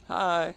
Hi.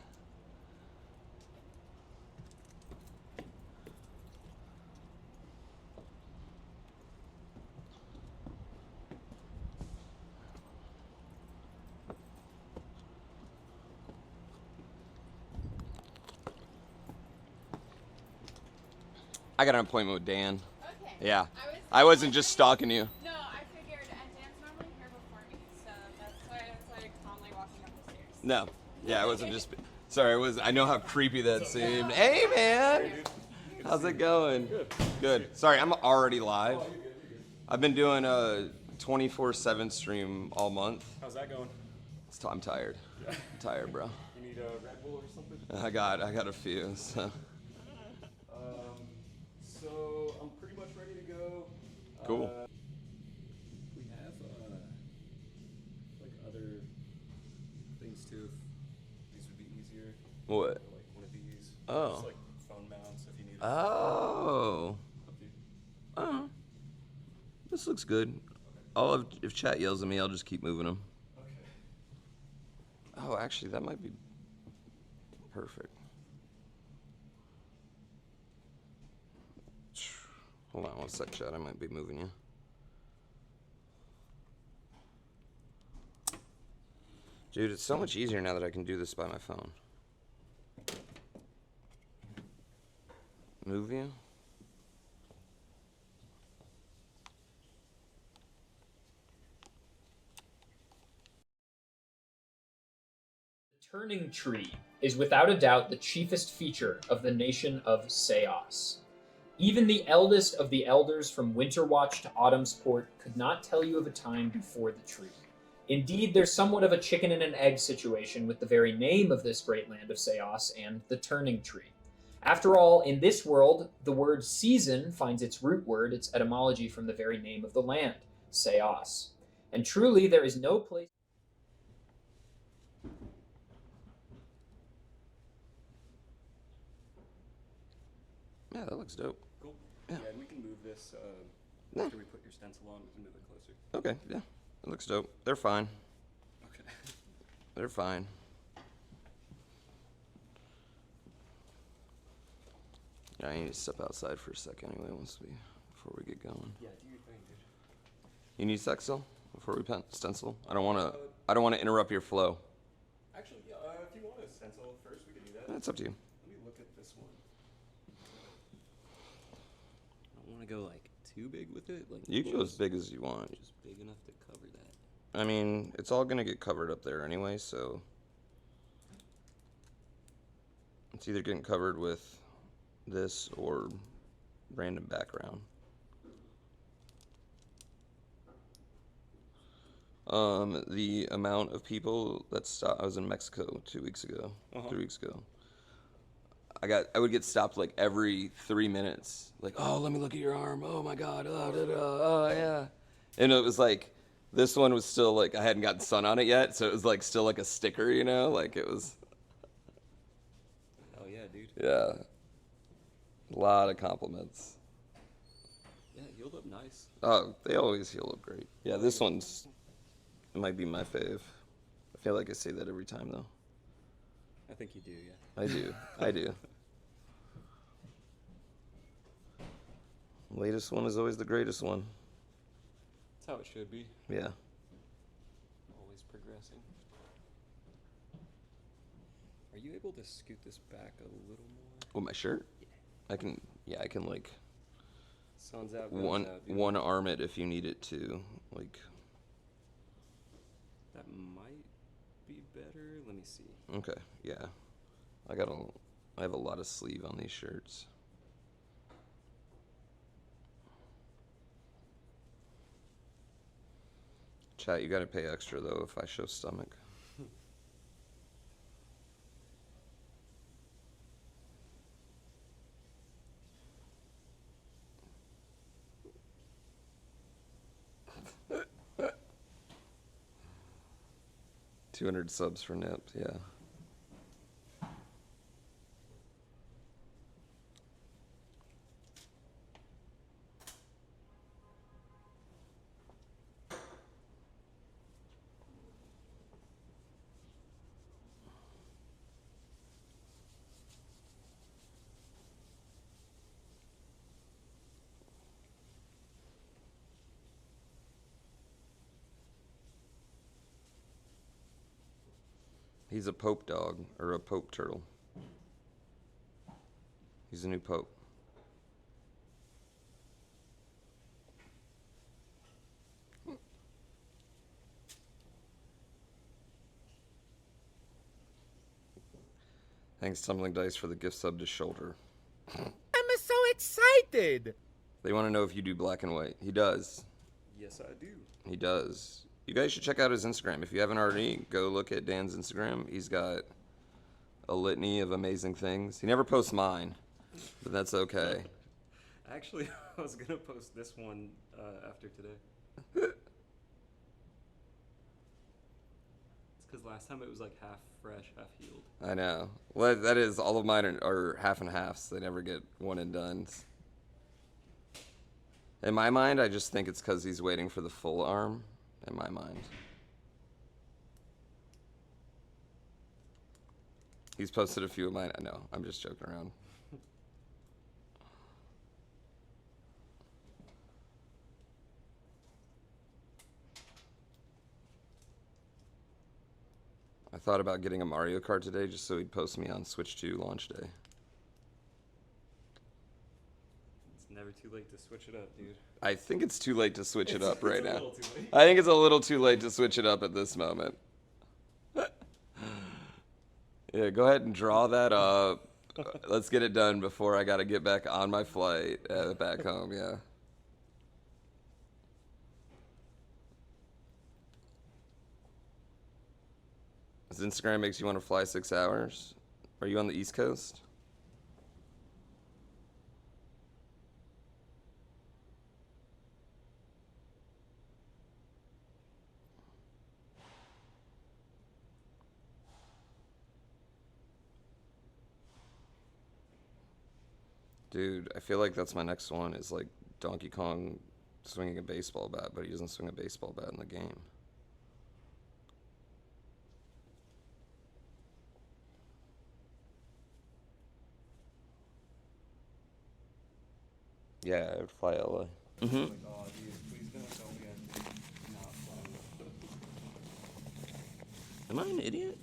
I got an appointment with Dan. Okay. Yeah. I wasn't just stalking you. No, I figured, and Dan's normally here before me, so that's why I was like calmly walking up the stairs. No. Yeah, I wasn't just. Sorry, I know how creepy that seemed. Hey, man. How's it going? Good. Sorry, I'm already live. I've been doing a 24/7 stream all month. How's that going? I'm tired. Yeah. I'm tired, bro. You need a Red Bull or something? I got a few. So. So I'm pretty much ready to go. Cool. We have like other things too. If these would be easier. What? Or, like one of these. Oh. Just like phone mounts if you need. Oh. Up to you. Oh. This looks good. If chat yells at me, I'll just keep moving them. Okay. Oh, actually, that might be perfect. Hold on one sec, chat. I might be moving you. Dude, it's so much easier now that I can do this by my phone. Move you? The turning tree is without a doubt the chiefest feature of the nation of Seos. Even the eldest of the elders from Winterwatch to Autumnsport could not tell you of a time before the tree. Indeed, there's somewhat of a chicken and an egg situation with the very name of this great land of Seos and the turning tree. After all, in this world, the word season finds its root word, its etymology from the very name of the land, Seos. And truly, there is no place. Yeah, that looks dope. Cool. Yeah. Yeah, and we can move this Yeah. after we put your stencil on. We can move it closer. Okay, yeah. It looks dope. They're fine. Okay. They're fine. Yeah, I need to step outside for a sec anyway before we get going. Yeah, do your thing, dude. You need stencil before we stencil? I don't want to interrupt your flow. Actually, yeah. If you want a stencil first, we can do that. That's up to you. Let me look at this one. I don't want to go like too big with it. Like You go as big as you want. just big enough to cover that. I mean, it's all gonna get covered up there anyway, so it's either getting covered with this or random background. The amount of people that stopped. I was in Mexico 2 weeks ago, 3 weeks ago. I would get stopped like every 3 minutes. Like, oh, let me look at your arm. Oh my God. Oh, oh yeah. And it was like, this one was still like, I hadn't gotten sun on it yet, so it was like still like a sticker, you know? Like it was. Oh yeah, dude. Yeah. A lot of compliments. Yeah, it healed up nice. Oh, they always heal up great. Yeah, this one's it might be my fave. I feel like I say that every time though. I think you do, yeah. I do. I do. Latest one is always the greatest one. That's how it should be. Yeah. Always progressing. Are you able to scoot this back a little more? Oh, my shirt? Yeah. I can like Sun's out, goes out, dude. one arm it if you need it to. Like That might be better. Let me see. okay, yeah. I have a lot of sleeve on these shirts. Chat, you gotta pay extra though if I show stomach. $200 subs for Nips, yeah. He's a pope dog, or a pope turtle. He's a new pope. Thanks, Tumbling Dice, for the gift sub to Shoulder. I'm so excited! They want to know if you do black and white. He does. Yes, I do. He does. You guys should check out his Instagram. If you haven't already, go look at Dan's Instagram. He's got a litany of amazing things. He never posts mine, but that's okay. Actually, I was going to post this one after today. It's because last time it was like half fresh, half healed. I know. Well, that is, all of mine are half and halves. They never get one and dones. In my mind, I just think it's because he's waiting for the full arm. In my mind. He's posted a few of mine. I know. I'm just joking around. I thought about getting a Mario Kart today just so he'd post me on Switch 2 launch day. It's never too late to switch it up, dude. I think it's too late to switch it up right now. Too late. I think it's a little too late to switch it up at this moment. Yeah, go ahead and draw that up. Let's get it done before I got to get back on my flight back home, yeah. Does Instagram makes you want to fly 6 hours? Are you on the East Coast? Dude, I feel like that's my next one, is like Donkey Kong swinging a baseball bat, but he doesn't swing a baseball bat in the game. Yeah, I would fly LA. Mm-hmm. Like, oh, dude, please don't tell me I'm not flying. Am I an idiot?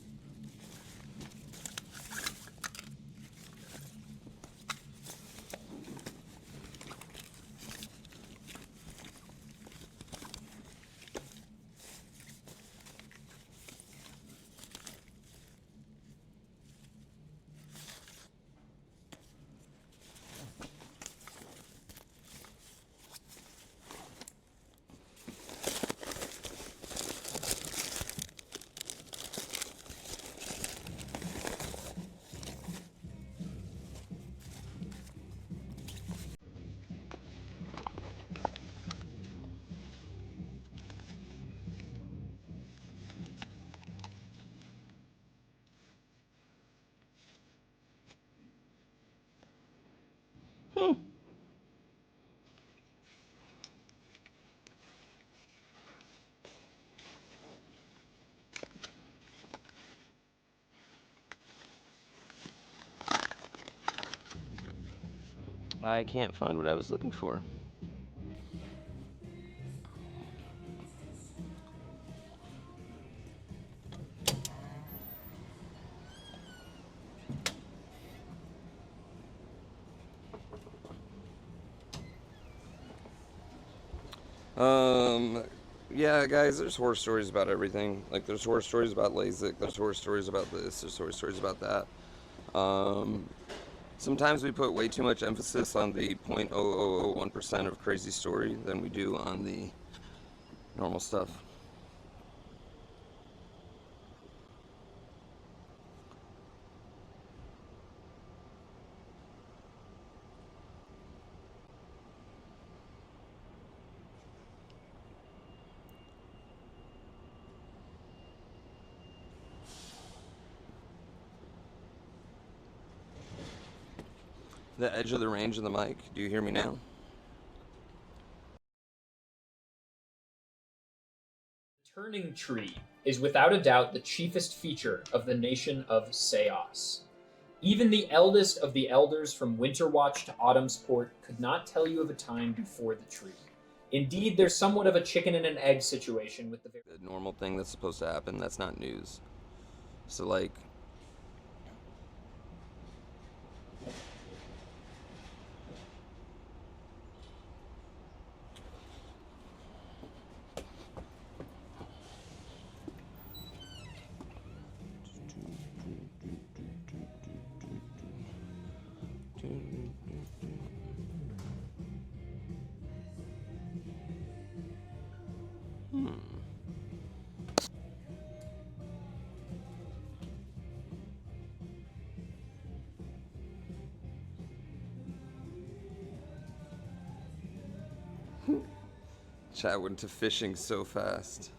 I can't find what I was looking for. Yeah, guys, there's horror stories about everything. Like, there's horror stories about LASIK, there's horror stories about this, there's horror stories about that. Sometimes we put way too much emphasis on the 0.0001% of crazy story than we do on the normal stuff. The edge of the range of the mic. Do you hear me now? The turning tree is without a doubt the chiefest feature of the nation of Seos. Even the eldest of the elders from Winterwatch to Autumn's Port could not tell you of a time before the tree. Indeed, there's somewhat of a chicken and an egg situation with the A normal thing that's supposed to happen. That's not news. So like, chat went to fishing so fast.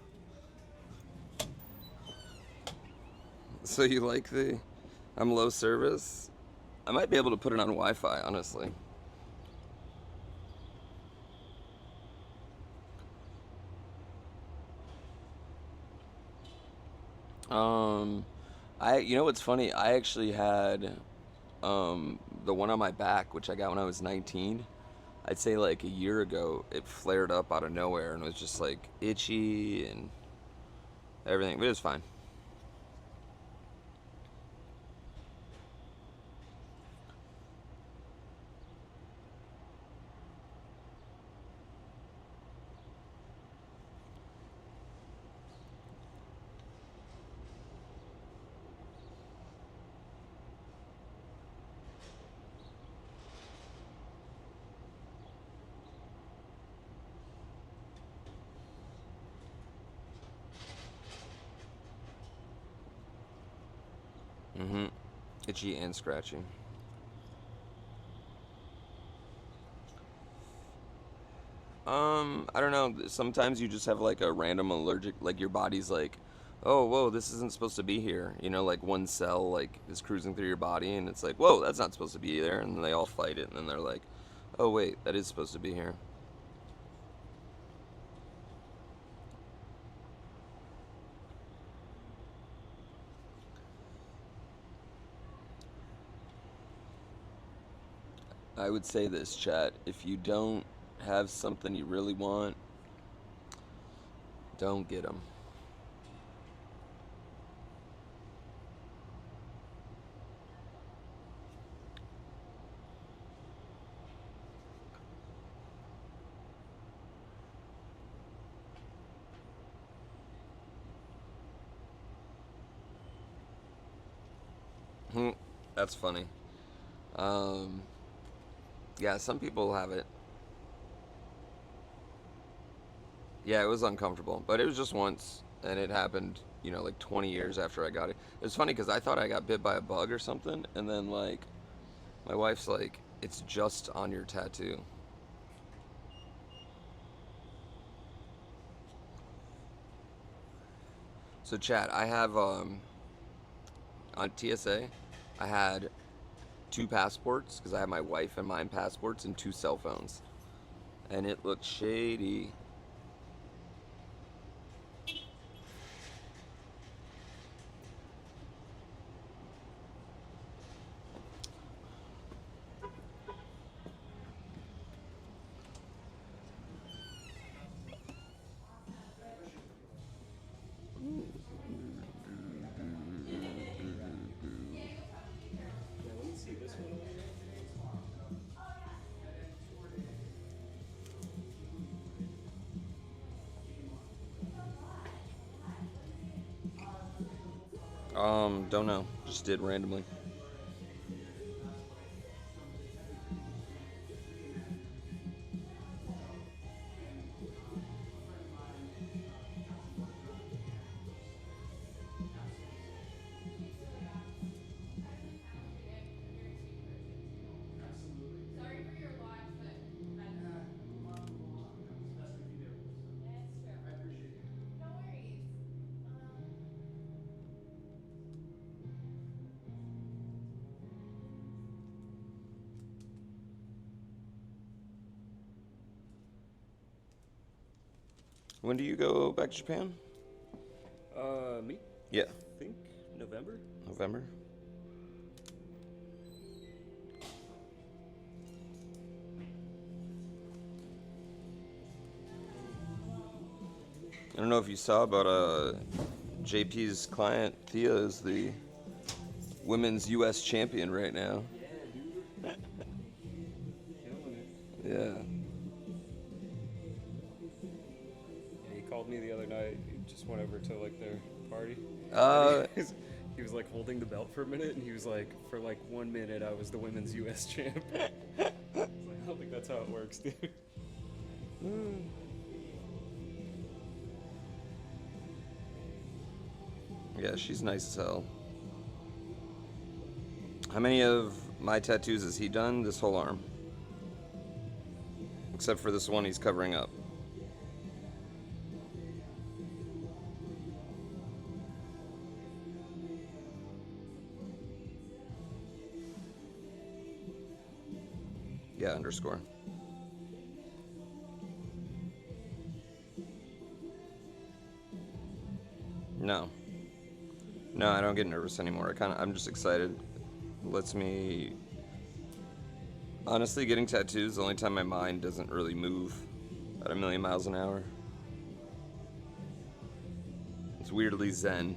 So you like the, I'm low service? I might be able to put it on Wi-Fi, honestly. You know what's funny? I actually had, the one on my back, which I got when I was 19. I'd say like a year ago, it flared up out of nowhere and was just like itchy and everything, but it was fine. Mm-hmm. Itchy and scratchy. I don't know. Sometimes you just have like a random allergic, like your body's like, oh, whoa, this isn't supposed to be here. You know, like one cell like is cruising through your body and it's like, whoa, that's not supposed to be there. And then they all fight it and then they're like, oh, wait, that is supposed to be here. I would say this, chat. If you don't have something you really want, don't get them. That's funny. Yeah, some people have it. Yeah, it was uncomfortable, but it was just once, and it happened, you know, like 20 years after I got it. It was funny because I thought I got bit by a bug or something, and then, like, my wife's like, it's just on your tattoo. So, chat, I have, on TSA, I had 2 passports, because I had my wife and mine passports, and 2 cell phones. And it looked shady. Don't know. Just did randomly. Sorry for your loss, but that's true. I appreciate you. No worries. When do you go back to Japan? Me? Yeah. I think November. November? I don't know if you saw, but JP's client, Thea, is the women's U.S. champion right now. Yeah, dude. Killing it. Yeah. Yeah, he called me the other night. He just went over to like their party. He was like holding the belt for a minute, and he was like, for like 1 minute, I was the women's U.S. champ. I was like, I don't think that's how it works, dude. Yeah, she's nice as hell. How many of my tattoos has he done? This whole arm. Except for this one he's covering up. Yeah, underscore. No. No, I don't get nervous anymore. I'm just excited. Lets me... Honestly, getting tattoos is the only time my mind doesn't really move at 1,000,000 miles an hour. It's weirdly zen.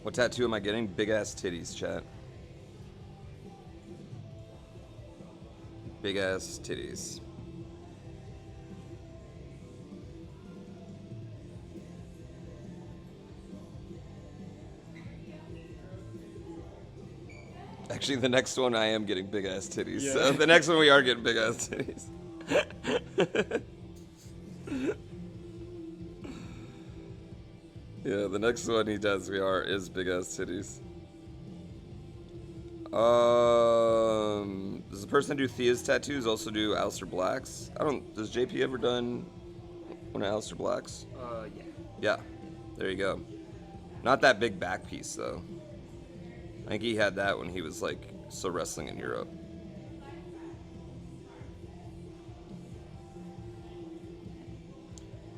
What tattoo am I getting? Big ass titties, chat. Big ass titties. Actually, the next one I am getting big ass titties. Yeah. So the next one we are getting big ass titties. Yeah, the next one he does is big ass titties. Does the person who do Thea's tattoos also do Aleister Black's? Does JP ever done one of Aleister Black's? Yeah. Yeah, there you go. Not that big back piece though. I think he had that when he was like still wrestling in Europe.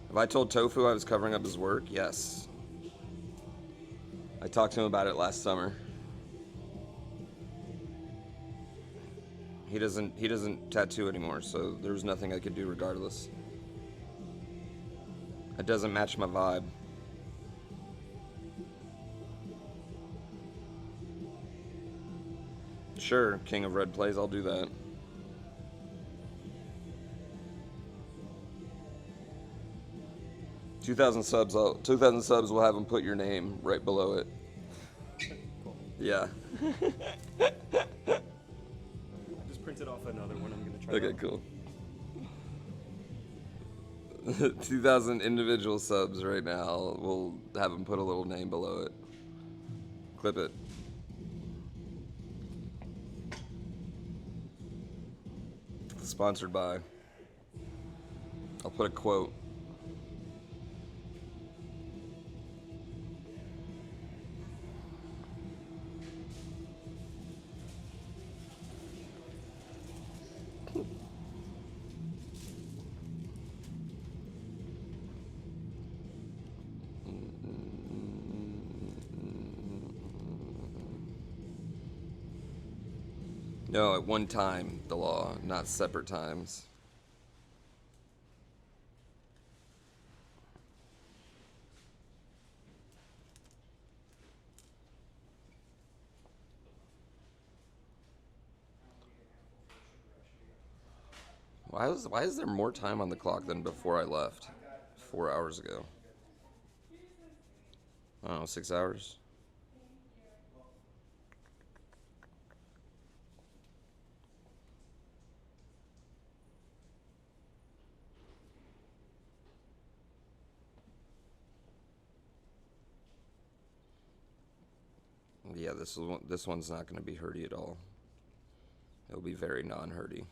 Have I told Tofu I was covering up his work? Yes. I talked to him about it last summer. He doesn't tattoo anymore, so there was nothing I could do regardless. It doesn't match my vibe. Sure, King of Red Plays, I'll do that. $2,000 subs, we'll have him put your name right below it. Cool. Yeah. I just printed off another one. I'm gonna try. Okay, that. cool. 2,000 individual subs right now. We'll have him put a little name below it. Clip it. Sponsored by. I'll put a quote. No, at one time, the law, not separate times. Why is there more time on the clock than before I left? 4 hours ago. I don't know, 6 hours? Yeah, this one's not going to be hurty at all. It'll be very non-hurty.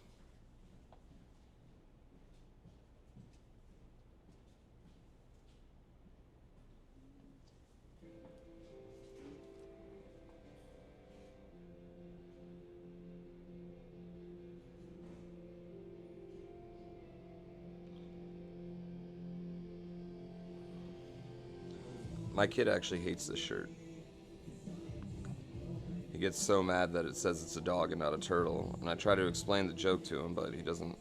My kid actually hates this shirt. He gets so mad that it says it's a dog and not a turtle, and I try to explain the joke to him, but he doesn't.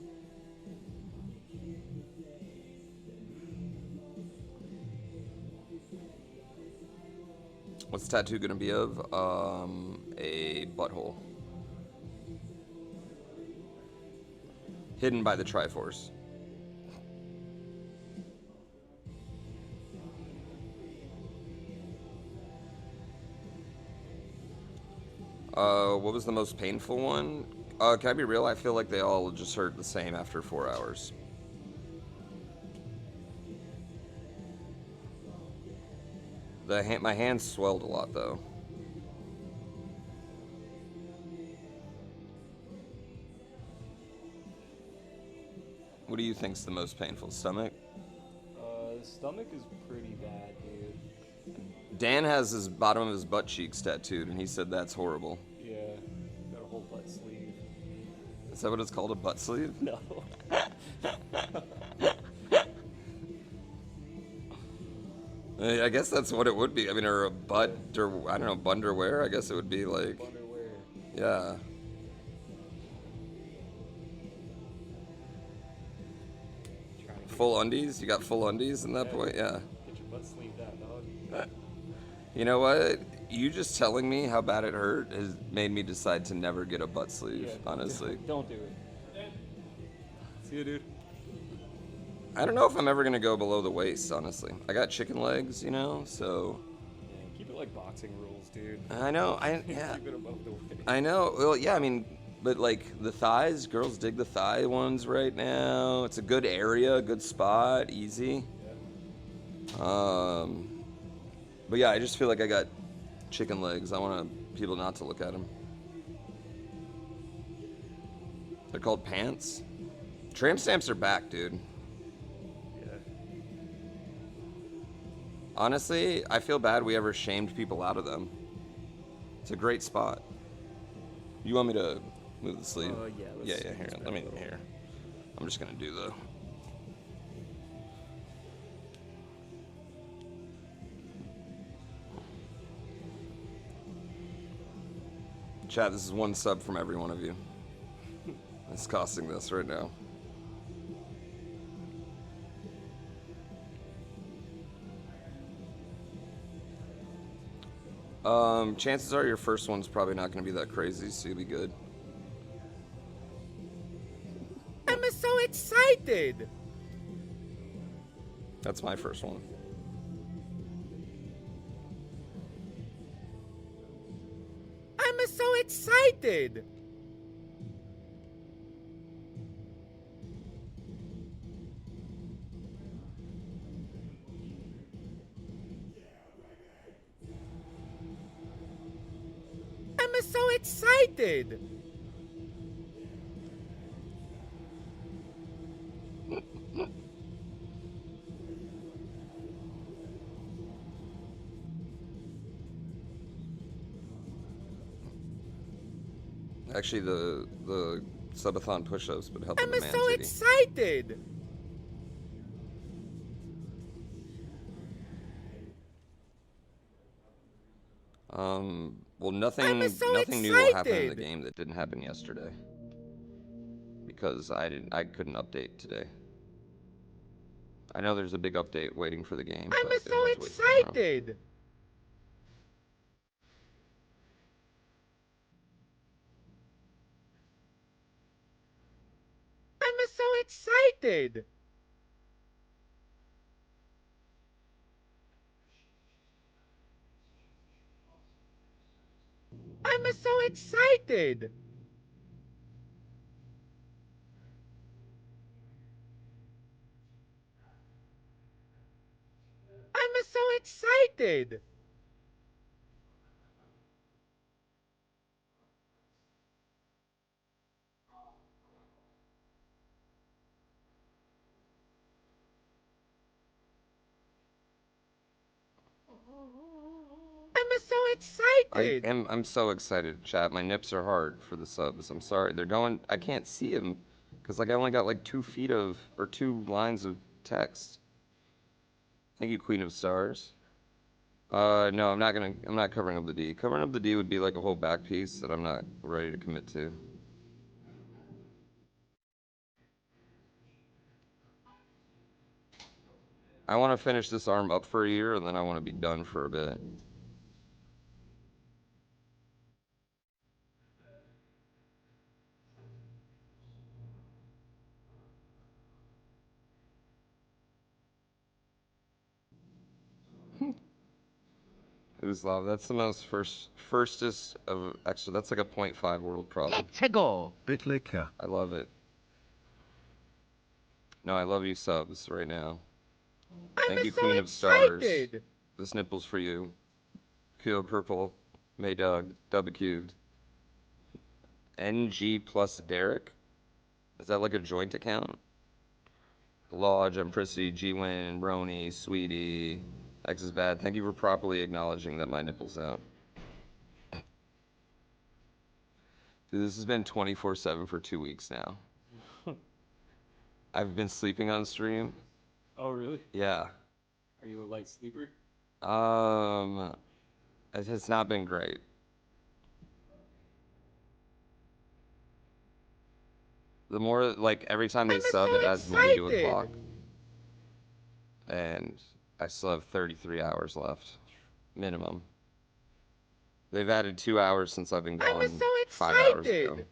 What's the tattoo gonna be of? A butthole. Hidden by the Triforce. What was the most painful one? Can I be real? I feel like they all just hurt the same after 4 hours. My hands swelled a lot though. What do you think's the most painful? Stomach? The stomach is pretty bad, dude. Dan has his bottom of his butt cheeks tattooed, and he said that's horrible. Yeah, got a whole butt sleeve. Is that what it's called, a butt sleeve? No. I guess that's what it would be. I mean, or a butt, or I don't know, bunderwear. I guess it would be like, Underwear. yeah. Full undies? You got full undies in that point? Yeah. Get your butt sleeved out, dog. You know what? You just telling me how bad it hurt has made me decide to never get a butt sleeve, honestly. Don't do it. See you, dude. I don't know if I'm ever going to go below the waist, honestly. I got chicken legs, you know, so... Yeah, keep it like boxing rules, dude. I know, yeah. Keep it above the waist. I know, well, yeah, I mean, but like the thighs, girls dig the thigh ones right now. It's a good area, a good spot, easy. Yeah. But yeah, I just feel like I got chicken legs. I want people not to look at them. They're called pants. Tramp stamps are back, dude. Yeah. Honestly, I feel bad we ever shamed people out of them. It's a great spot. You want me to move the sleeve? Yeah. Yeah, here. Let me here. I'm just gonna do the. Chat, this is one sub from every one of you. It's costing this right now. Chances are your first one's probably not going to be that crazy, so you'll be good. I'm so excited! That's my first one. I'm so excited! I'm so excited! Actually, the subathon push-ups would help I'm with the so man-titty. excited! Well, nothing I'm so new will happen in the excited! game that didn't happen yesterday. Because I couldn't update today. I know there's a big update waiting for the game. I'm but so you'll have to wait till tomorrow. excited! I'm so excited! I'm so excited! I'm so excited! I'm so excited! I'm so excited, chat. My nips are hard for the subs. I'm sorry. They're going. I can't see them because like I only got like 2 feet of or 2 lines of text. Thank you, Queen of Stars. No, I'm not covering up the D. Covering up the D would be like a whole back piece that I'm not ready to commit to. I want to finish this arm up for a year and then I want to be done for a bit. It was love. That's the most firstest of actually. That's like a 0.5 world problem. Let's go. Bitlicker. I love it. No, I love you subs right now. Thank you, so Queen of Stars. excited. This nipple's for you. Kilo Purple, May Doug, Dub Cubed. NG plus Derek? Is that like a joint account? Lodge, Empressy, G-Win, Brony, Sweetie. X is bad. Thank you for properly acknowledging that my nipple's out. Dude, this has been 24/7 for 2 weeks now. I've been sleeping on stream. Oh, really? Yeah. Are you a light sleeper? It has not been great. The more, like, every time they sub, so it adds money to a excited. clock. And I still have 33 hours left. Minimum. They've added 2 hours since I've been gone so 5 hours ago. excited.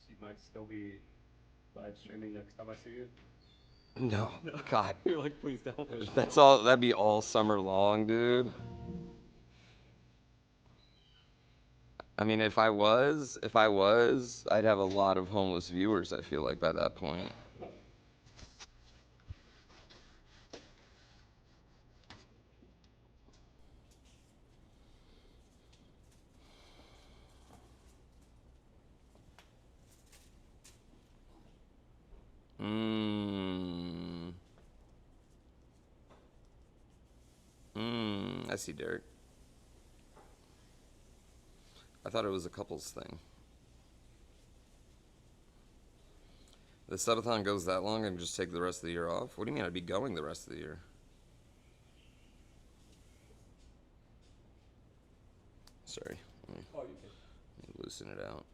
So you might still be live streaming next time I see you. No, God. You're like, please don't. That's all, that'd be all summer long, dude. I mean, if I was, I'd have a lot of homeless viewers, I feel like, by that point. I see, Derek. I thought it was a couples thing. The subathon goes that long and just take the rest of the year off? What do you mean I'd be going the rest of the year? Sorry. Let me loosen it out.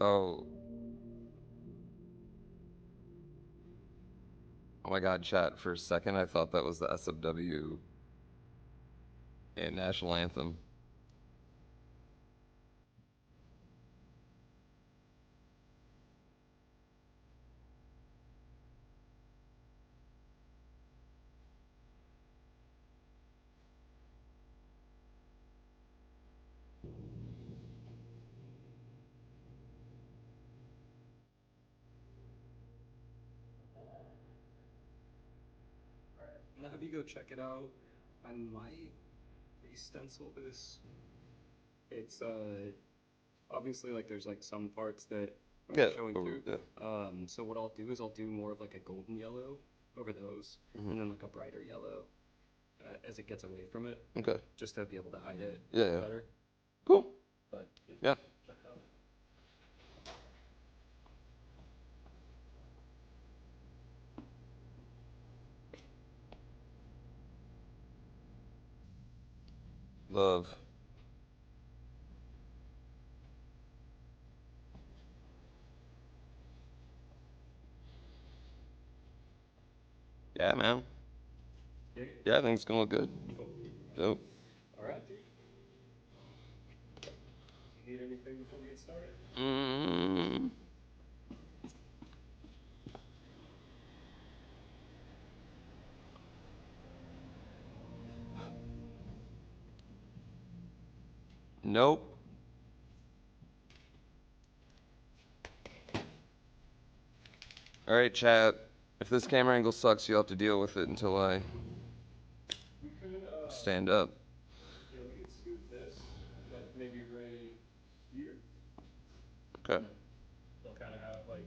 Oh. Oh my god, chat. For a second, I thought that was the SFW and national anthem. Now, have you go check it out? I might stencil this. It's obviously like there's like some parts that are showing through. Yeah. So what I'll do is I'll do more of like a golden yellow over those, and then like a brighter yellow as it gets away from it. Okay. Just to be able to hide it Yeah. better. Cool. But Yeah. Love. Yeah, man. Yeah, I think it's gonna look good. Dope. all right, dude. You need anything before we get started? Nope. All right, chat. If this camera angle sucks, you'll have to deal with it until I stand up. Yeah, we can scoot this, but maybe right here. Okay. They'll kind of have like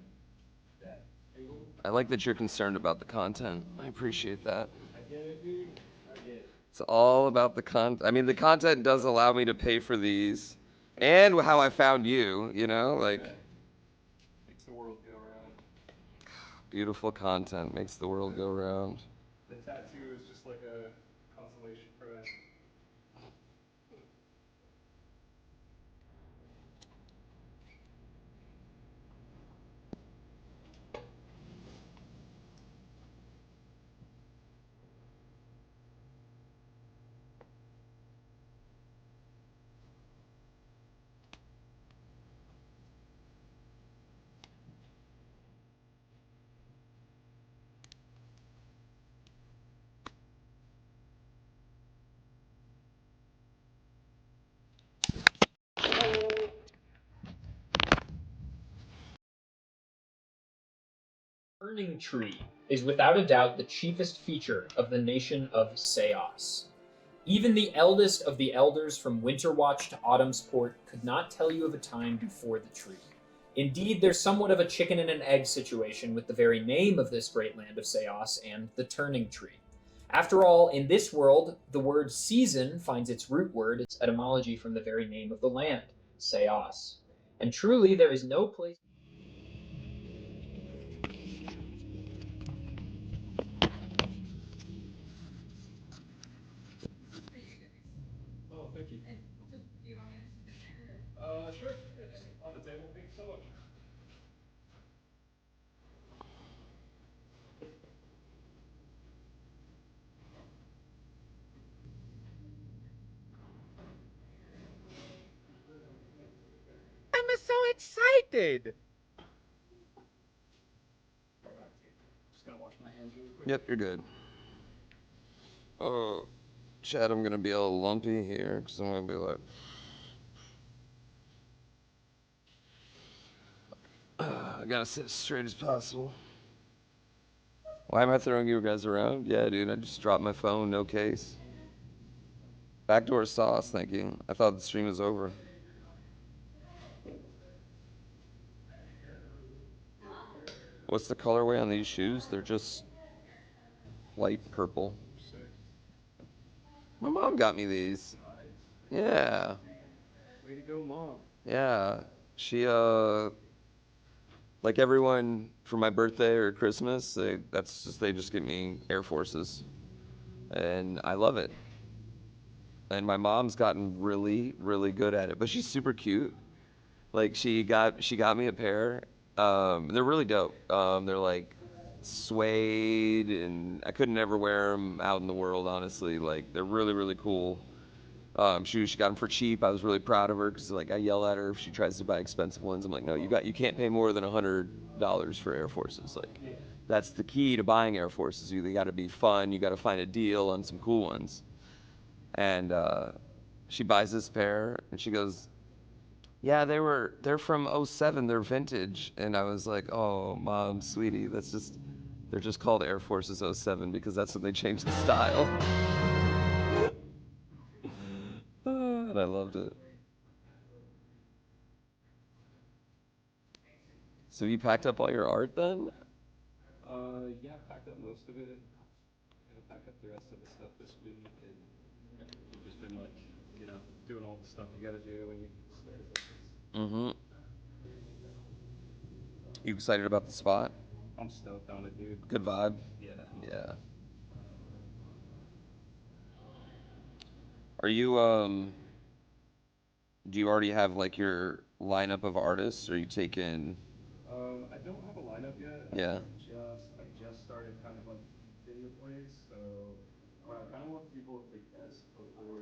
that angle. I like that you're concerned about the content. I appreciate that. I get it, dude. I get it. It's all about the content. I mean, the content does allow me to pay for these, and how I found you. You know, like Makes the world go around. beautiful content makes the world go round. The tattoo is just like a consolation prize. turning tree is without a doubt the chiefest feature of the nation of Seos. Even the eldest of the elders from Winterwatch to Autumn's Port could not tell you of a time before the tree. Indeed, there's somewhat of a chicken and an egg situation with the very name of this great land of Seos and the turning tree. After all, in this world, the word season finds its root word, its etymology from the very name of the land, Seos. And truly, there is no place. Oh, thank you. Do you want me to sit there? Sure. It's on the table. Thank you so much. I'm so excited. Just gonna wash my hands really quick. Yep, you're good. Oh, Chad, I'm gonna be a little lumpy here because I'm gonna be like, I gotta sit as straight as possible. Why am I throwing you guys around? Yeah, dude, I just dropped my phone, no case. Backdoor sauce, thank you. I thought the stream was over. What's the colorway on these shoes? They're just light purple. Sick. My mom got me these. Yeah. Way to go, Mom. Yeah. She like everyone for my birthday or Christmas, they just get me Air Forces. And I love it. And my mom's gotten really, really good at it. But she's super cute. Like she got me a pair. They're really dope. They're like suede, and I couldn't ever wear them out in the world, honestly. Like they're really, really cool. Shoes she got them for cheap. I was really proud of her because like I yell at her if she tries to buy expensive ones. I'm like, no, you can't pay more than $100 for Air Forces. Like that's the key to buying Air Forces. You got to be fun. You got to find a deal on some cool ones. And she buys this pair, and she goes, yeah, they're from '07. They're vintage. And I was like, oh, Mom, sweetie, they're just called Air Forces '07 because that's when they changed the style. And I loved it. So you packed up all your art then? Yeah, I packed up most of it. Gonna pack up the rest of the stuff this week, and we've just been like, doing all the stuff you gotta do when you start a business. Mm-hmm. You excited about the spot? I'm stoked on it, dude. Good vibe? Yeah. Yeah. Are you, do you already have like your lineup of artists? Or are you taking, I don't have a lineup yet. yeah. I just started kind of like video plays, so I kind of want people to guess before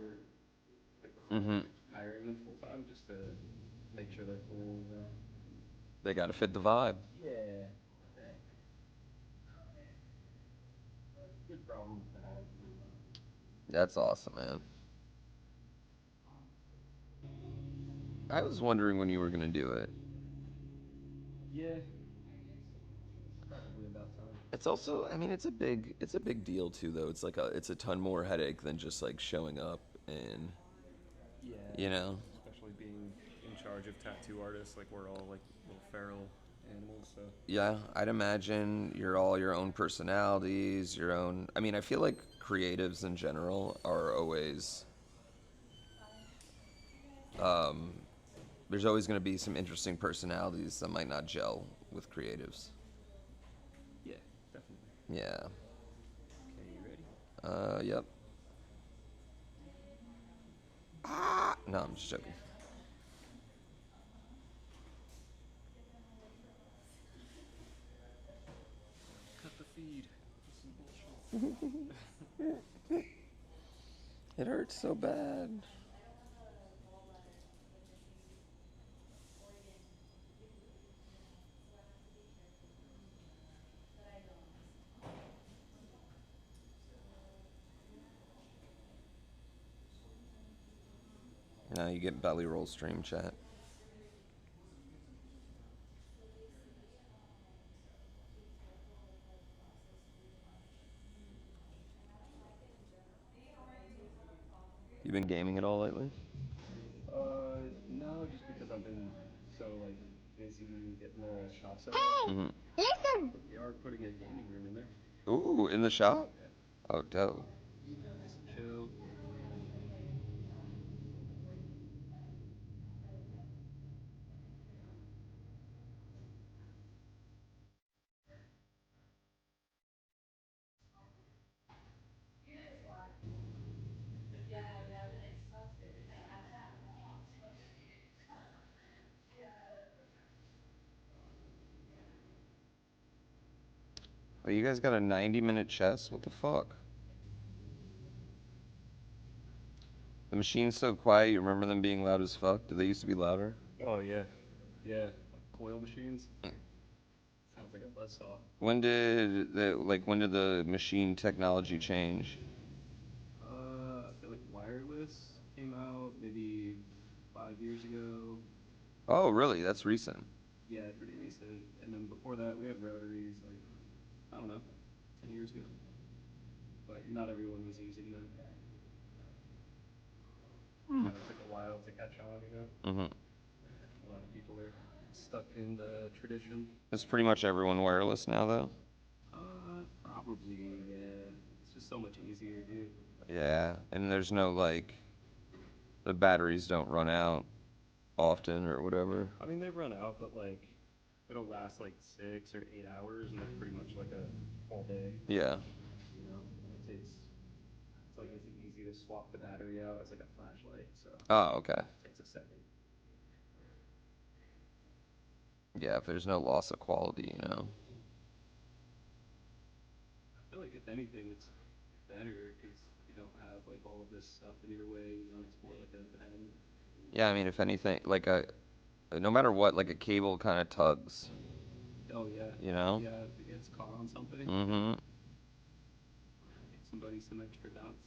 Mm-hmm. hiring them full time, just to make sure they're cool. They gotta fit the vibe. Yeah. Good problem to have. That's awesome, man. I was wondering when you were gonna do it. Yeah. Probably about time. It's also, I mean, it's a big deal too, though. It's a ton more headache than just like showing up and, Yeah. you know. Especially being in charge of tattoo artists, like we're all like little feral animals, so. Yeah, I'd imagine you're all your own personalities, your own. I mean, I feel like creatives in general are always. Um, there's always going to be some interesting personalities that might not gel with creatives. Yeah, definitely. Yeah. Okay, you ready? Yep. Ah! No, I'm just joking. Cut the feed. Some bullshit. It hurts so bad. Now you get belly roll stream chat. You been gaming at all lately? No, just because I've been so like busy getting the shop set up. Mm-hmm. Listen! But we are putting a gaming room in there. Ooh, in the shop? Oh, dope. Nice and chill. Oh, you guys got a 90-minute chess? What the fuck? The machine's so quiet, you remember them being loud as fuck? Did they used to be louder? Oh yeah, yeah. Like coil machines. Sounds like a buzzsaw. When did the machine technology change? I feel like wireless came out maybe 5 years ago. Oh, really? That's recent. Yeah, pretty recent. And then before that, we had rotaries like I don't know, 10 years ago. But not everyone was using them. Kind of took a while to catch on, you know. Mm-hmm. A lot of people are stuck in the tradition. Is pretty much everyone wireless now, though? Probably, yeah. It's just so much easier, dude. Yeah, and there's no, like, the batteries don't run out often or whatever. I mean, they run out, but like, it'll last like 6 or 8 hours, and that's pretty much like a whole day. Yeah. You know, it's like as easy to swap the battery out as like a flashlight. So Oh, okay. it takes a second. Yeah, if there's no loss of quality, you know. I feel like if anything, it's better because you don't have like all of this stuff in your way. You know, it's more like a pen. Yeah, I mean, if anything, no matter what, like a cable kind of tugs, Oh yeah, you know? yeah. If it gets caught on something, Mm-hmm. get somebody some extra nuts.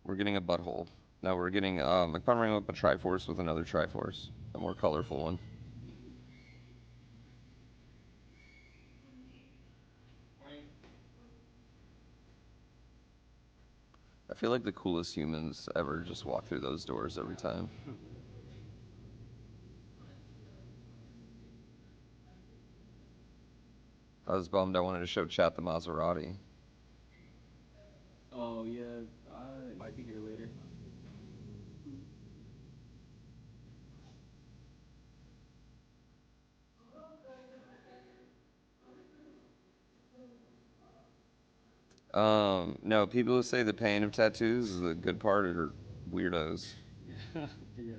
We're getting a butthole. No, we're getting, I'm powering up a Triforce with another Triforce, a more colorful one. I feel like the coolest humans ever just walk through those doors every time. I was bummed. I wanted to show chat the Maserati. Oh yeah, it might be here later. No, people who say the pain of tattoos is the good part are weirdos. Yeah, yeah.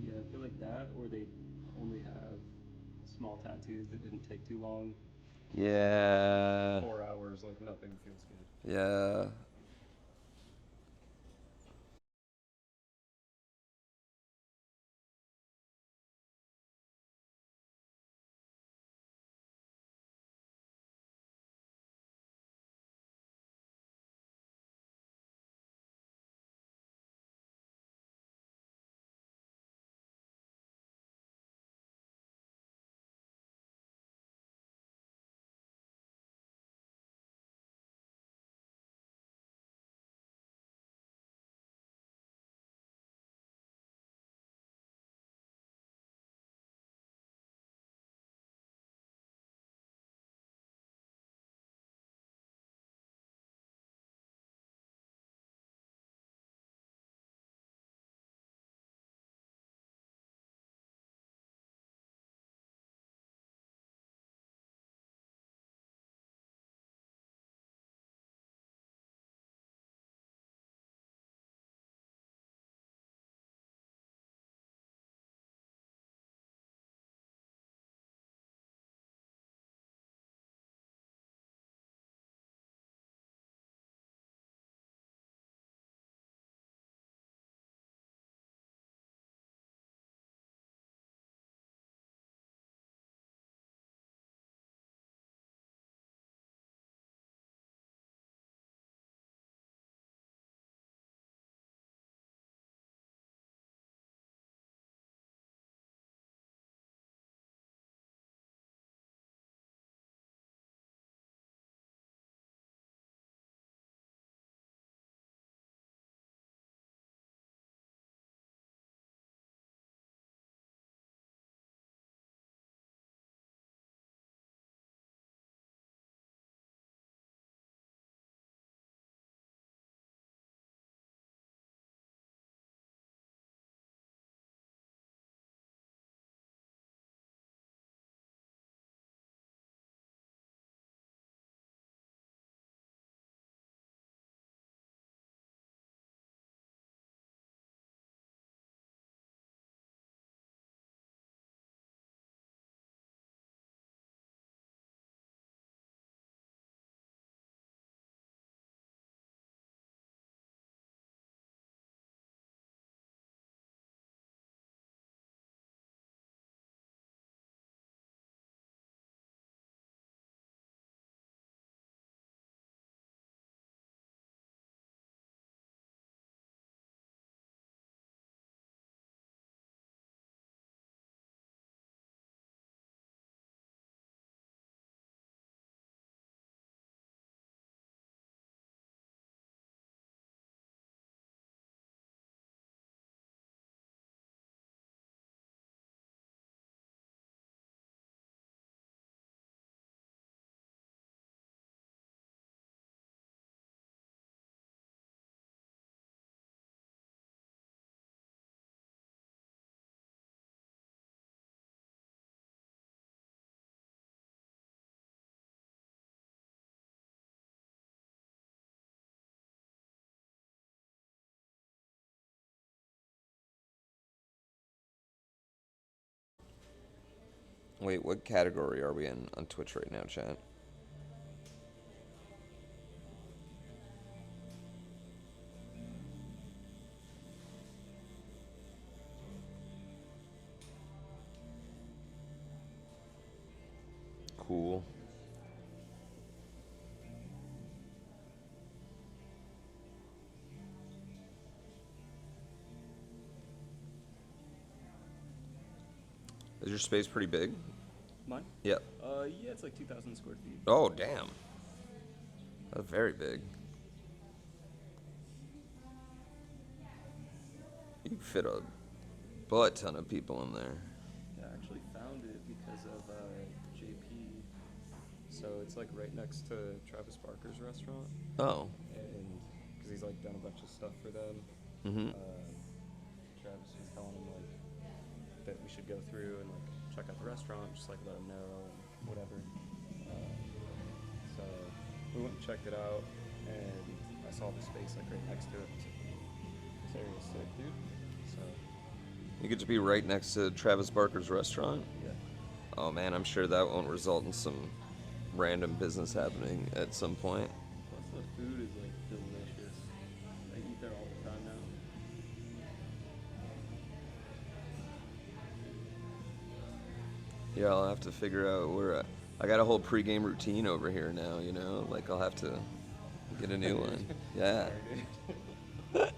Yeah, I feel like that, or they only have small tattoos that didn't take too long. Yeah. 4 hours, like nothing feels good. Yeah. Wait, what category are we in on Twitch right now, chat? Cool. Is your space pretty big? Mine? Yep. Yeah, it's like 2,000 square feet. Oh, damn. That's very big. You can fit a butt ton of people in there. Yeah, I actually found it because of JP. So it's like right next to Travis Barker's restaurant. Oh. And because he's like done a bunch of stuff for them. Mm-hmm. Travis was telling him like that we should go through and like check out the restaurant, just like let him know and whatever. So we went and checked it out, and I saw the space like right next to it. This area's sick, dude. So You get to be right next to Travis Barker's restaurant? yeah. Oh man, I'm sure that won't result in some random business happening at some point. Plus the food is like delicious. I eat there all the time now. Yeah, I'll have to figure out where I got a whole pregame routine over here now, you know? Like, I'll have to get a new one. Yeah. Sorry, dude.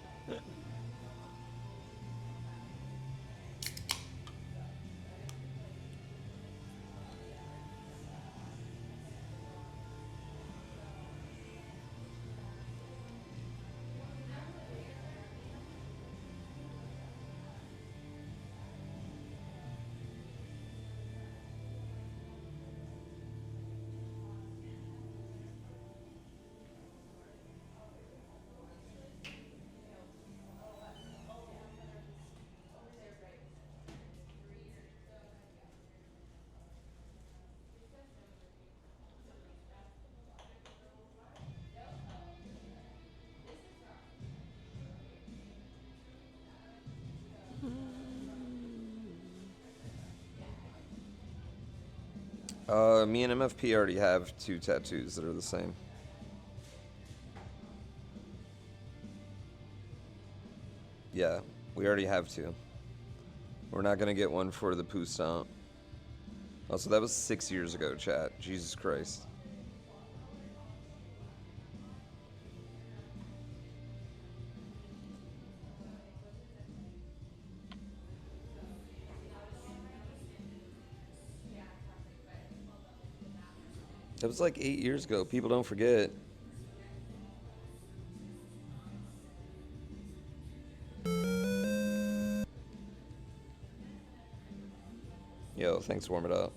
Me and MFP already have 2 tattoos that are the same. Yeah, we already have 2. We're not gonna get one for the poo stomp. Also, that was 6 years ago, chat. Jesus Christ. That was like 8 years ago. People don't forget. Yo, thanks, warm it up.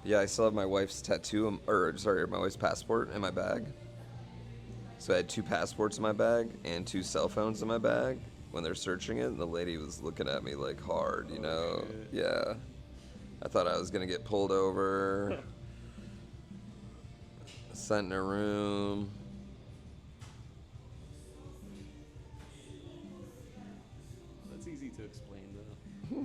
Yeah, I still have my wife's tattoo, my wife's passport in my bag. So I had 2 passports in my bag and 2 cell phones in my bag when they're searching it, and the lady was looking at me like hard, you know? Shit. Yeah. I thought I was gonna get pulled over, sent in a room. That's easy to explain though.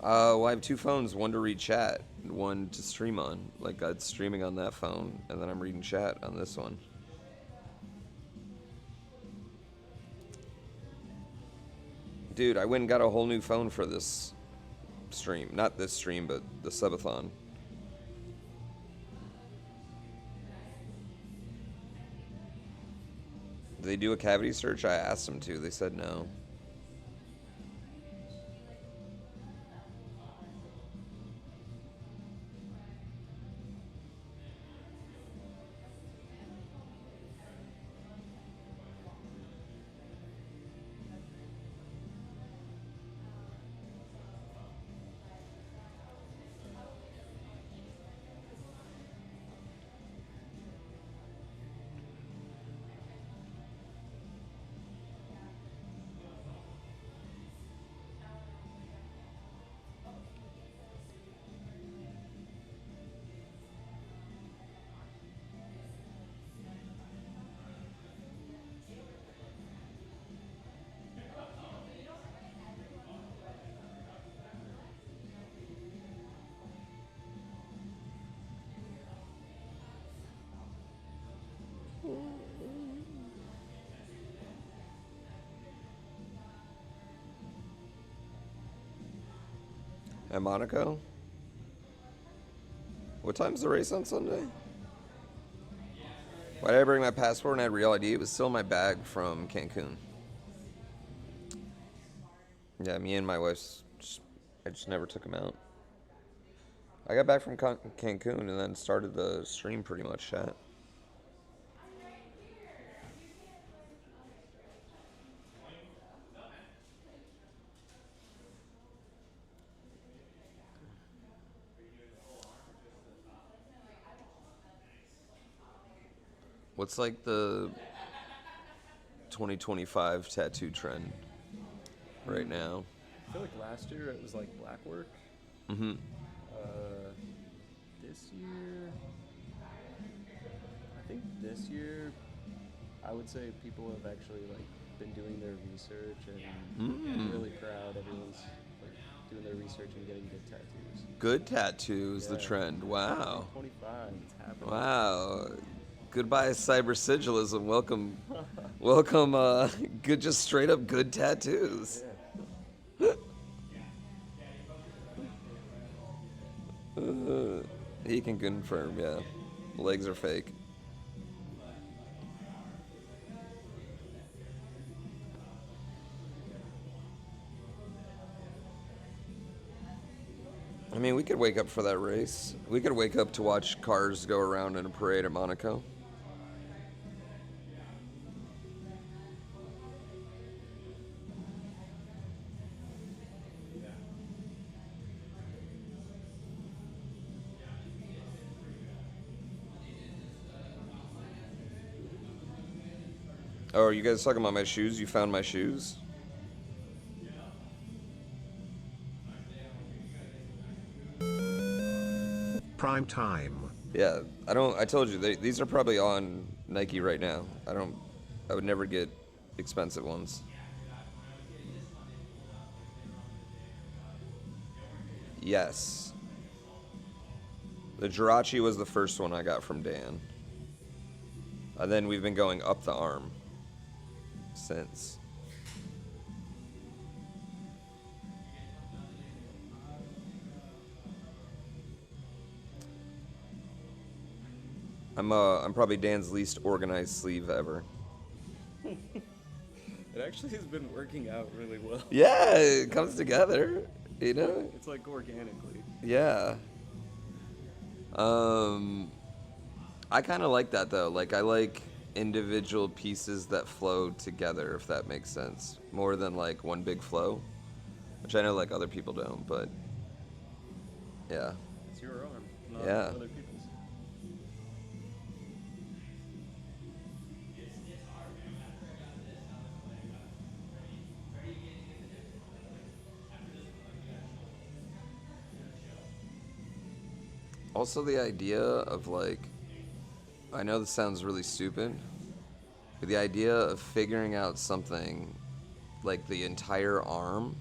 Well, I have 2 phones, one to read chat, and one to stream on. Like, I'm streaming on that phone, and then I'm reading chat on this one. Dude, I went and got a whole new phone for this stream. Not this stream, but the subathon. Did they do a cavity search? I asked them to. They said no. At Monaco? What time's the race on Sunday? Why did I bring my passport and I had real ID? It was still in my bag from Cancun. Yeah, me and my wife's, I just never took them out. I got back from Cancun and then started the stream pretty much, chat. What's like the 2025 tattoo trend right now? I feel like last year it was like black work. Mm-hmm. This year, I think this year, I would say people have actually like been doing their research, and I'm really proud. Everyone's like doing their research and getting good tattoos. Good tattoos, the trend. Wow. 25, it's happening. Wow. Goodbye cyber sigilism. Welcome, welcome. Good, just straight up good tattoos. Yeah. He can confirm, yeah. Legs are fake. I mean, we could wake up for that race. We could wake up to watch cars go around in a parade at Monaco. Oh, are you guys talking about my shoes? You found my shoes? Prime time. Yeah, I told you, these are probably on Nike right now. I would never get expensive ones. Yes. The Jirachi was the first one I got from Dan. And then we've been going up the arm since. I'm probably Dan's least organized sleeve ever. It actually has been working out really well. Yeah, it comes together, you know? It's like organically. Yeah. I kind of like that though. Like I like individual pieces that flow together, if that makes sense, more than like one big flow, which I know like other people don't, but yeah. It's your arm, not Yeah. other people's. Also the idea of like, I know this sounds really stupid, but the idea of figuring out something like the entire arm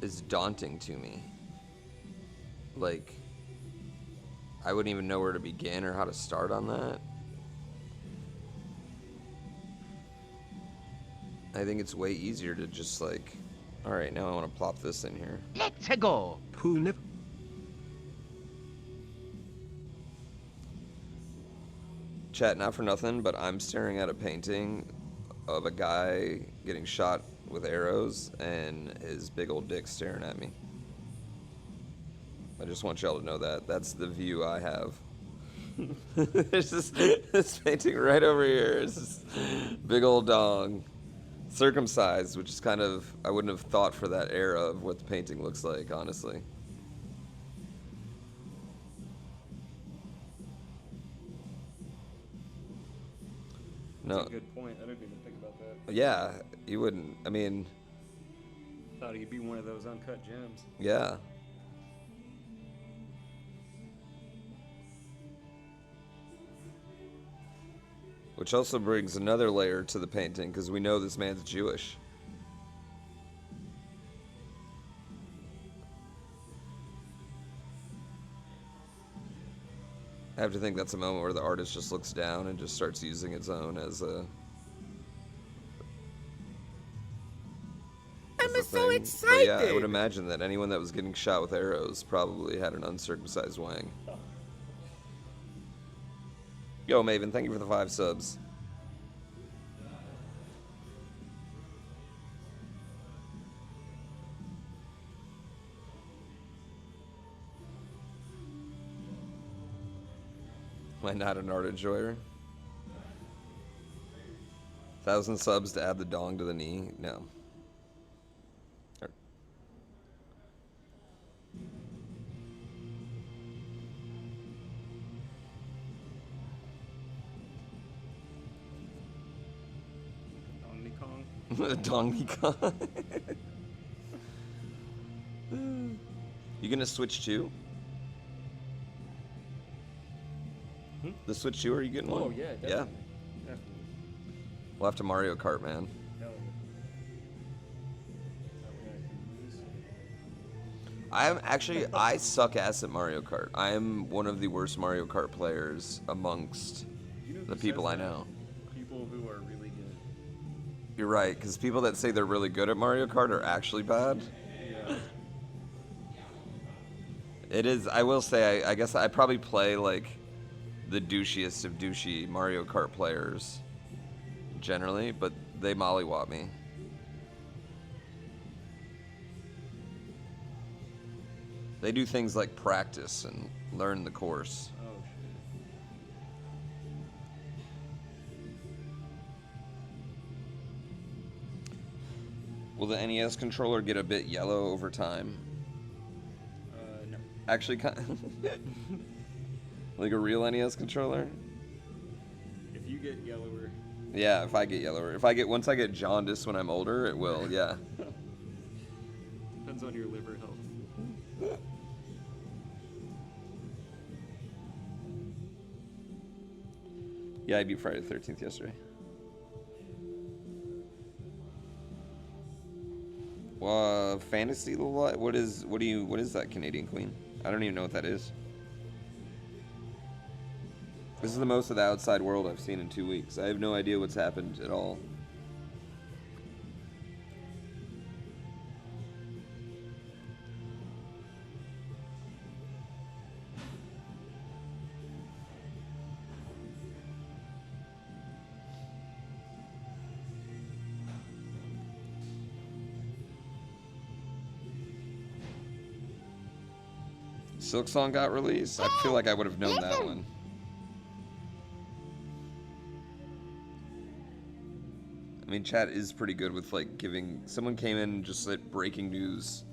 is daunting to me. Like, I wouldn't even know where to begin or how to start on that. I think it's way easier to just like, all right, now I want to plop this in here. Let's go. Poo Chat, not for nothing, but I'm staring at a painting of a guy getting shot with arrows and his big old dick staring at me. I just want y'all to know that. That's the view I have. There's this painting right over here. It's this big old dong. Circumcised, which is kind of, I wouldn't have thought for that era of what the painting looks like, honestly. That's a good point. I didn't even think about that. Yeah, you wouldn't. I mean, Thought he'd be one of those uncut gems. yeah. Which also brings another layer to the painting, because we know this man's Jewish. I have to think that's a moment where the artist just looks down and just starts using its own as a... I'm thing. so But yeah, I would excited. imagine that anyone that was getting shot with arrows probably had an uncircumcised wang. Yo, Maven, thank you for the 5 subs. Am I not an art enjoyer? 1,000 subs to add the dong to the knee? No. Donkey Kong. You gonna Switch 2? The Switch 2, are you getting one? Oh, yeah, definitely. Yeah. Definitely. We'll have to Mario Kart, man. Hell yeah. That way I can lose. I suck ass at Mario Kart. I am one of the worst Mario Kart players amongst You know who the people says I that? know. People who are really good. You're right, because people that say they're really good at Mario Kart are actually bad. Yeah. It is, I will say, I guess I probably play like the douchiest of douchey Mario Kart players generally, but they mollywop me. They do things like practice and learn the course. Oh shit. Will the NES controller get a bit yellow over time? No. Actually, like a real NES controller? If you get yellower. Yeah, if I get yellower. Once I get jaundice when I'm older, it will, yeah. Depends on your liver health. Yeah, I beat Friday the 13th yesterday. Fantasy, what is that, Canadian Queen? I don't even know what that is. This is the most of the outside world I've seen in 2 weeks. I have no idea what's happened at all. Silk Song got released? I feel like I would have known that one. I mean, chat is pretty good with like giving. Someone came in and just said breaking news,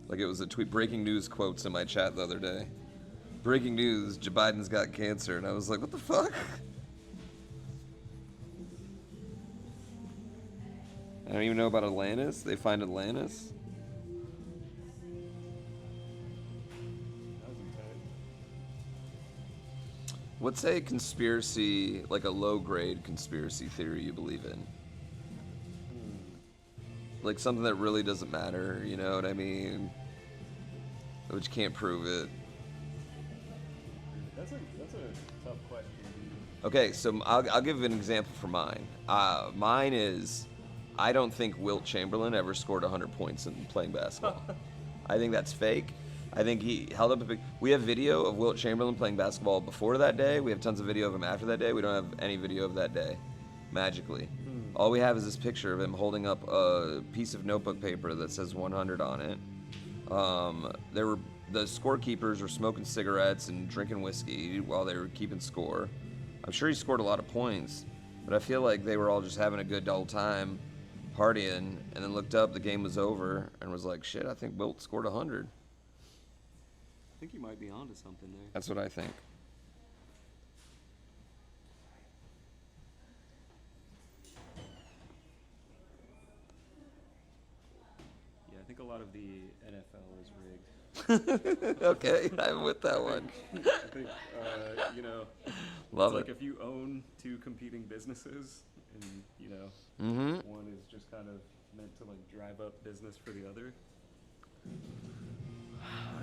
like it was a tweet. Breaking news quotes in my chat the other day. Breaking news: Joe Biden's got cancer, and I was like, what the fuck? I don't even know about Atlantis. They find Atlantis. What's a conspiracy, like a low-grade conspiracy theory you believe in? Like something that really doesn't matter, you know what I mean? Which can't prove it. That's a tough question. Okay, so I'll give an example for mine. Mine is, I don't think Wilt Chamberlain ever scored 100 points in playing basketball. I think that's fake. I think he held up a big... We have video of Wilt Chamberlain playing basketball before that day. We have tons of video of him after that day. We don't have any video of that day, magically. All we have is this picture of him holding up a piece of notebook paper that says 100 on it. The scorekeepers were smoking cigarettes and drinking whiskey while they were keeping score. I'm sure he scored a lot of points, but I feel like they were all just having a good old time partying, and then looked up, the game was over, and was like, shit, I think Wilt scored 100. I think you might be onto something there. That's what I think. Yeah, I think a lot of the NFL is rigged. Okay, I'm with that one. I think, you know, Love it's it. like if you own two competing businesses, and you know, one is just kind of meant to like drive up business for the other.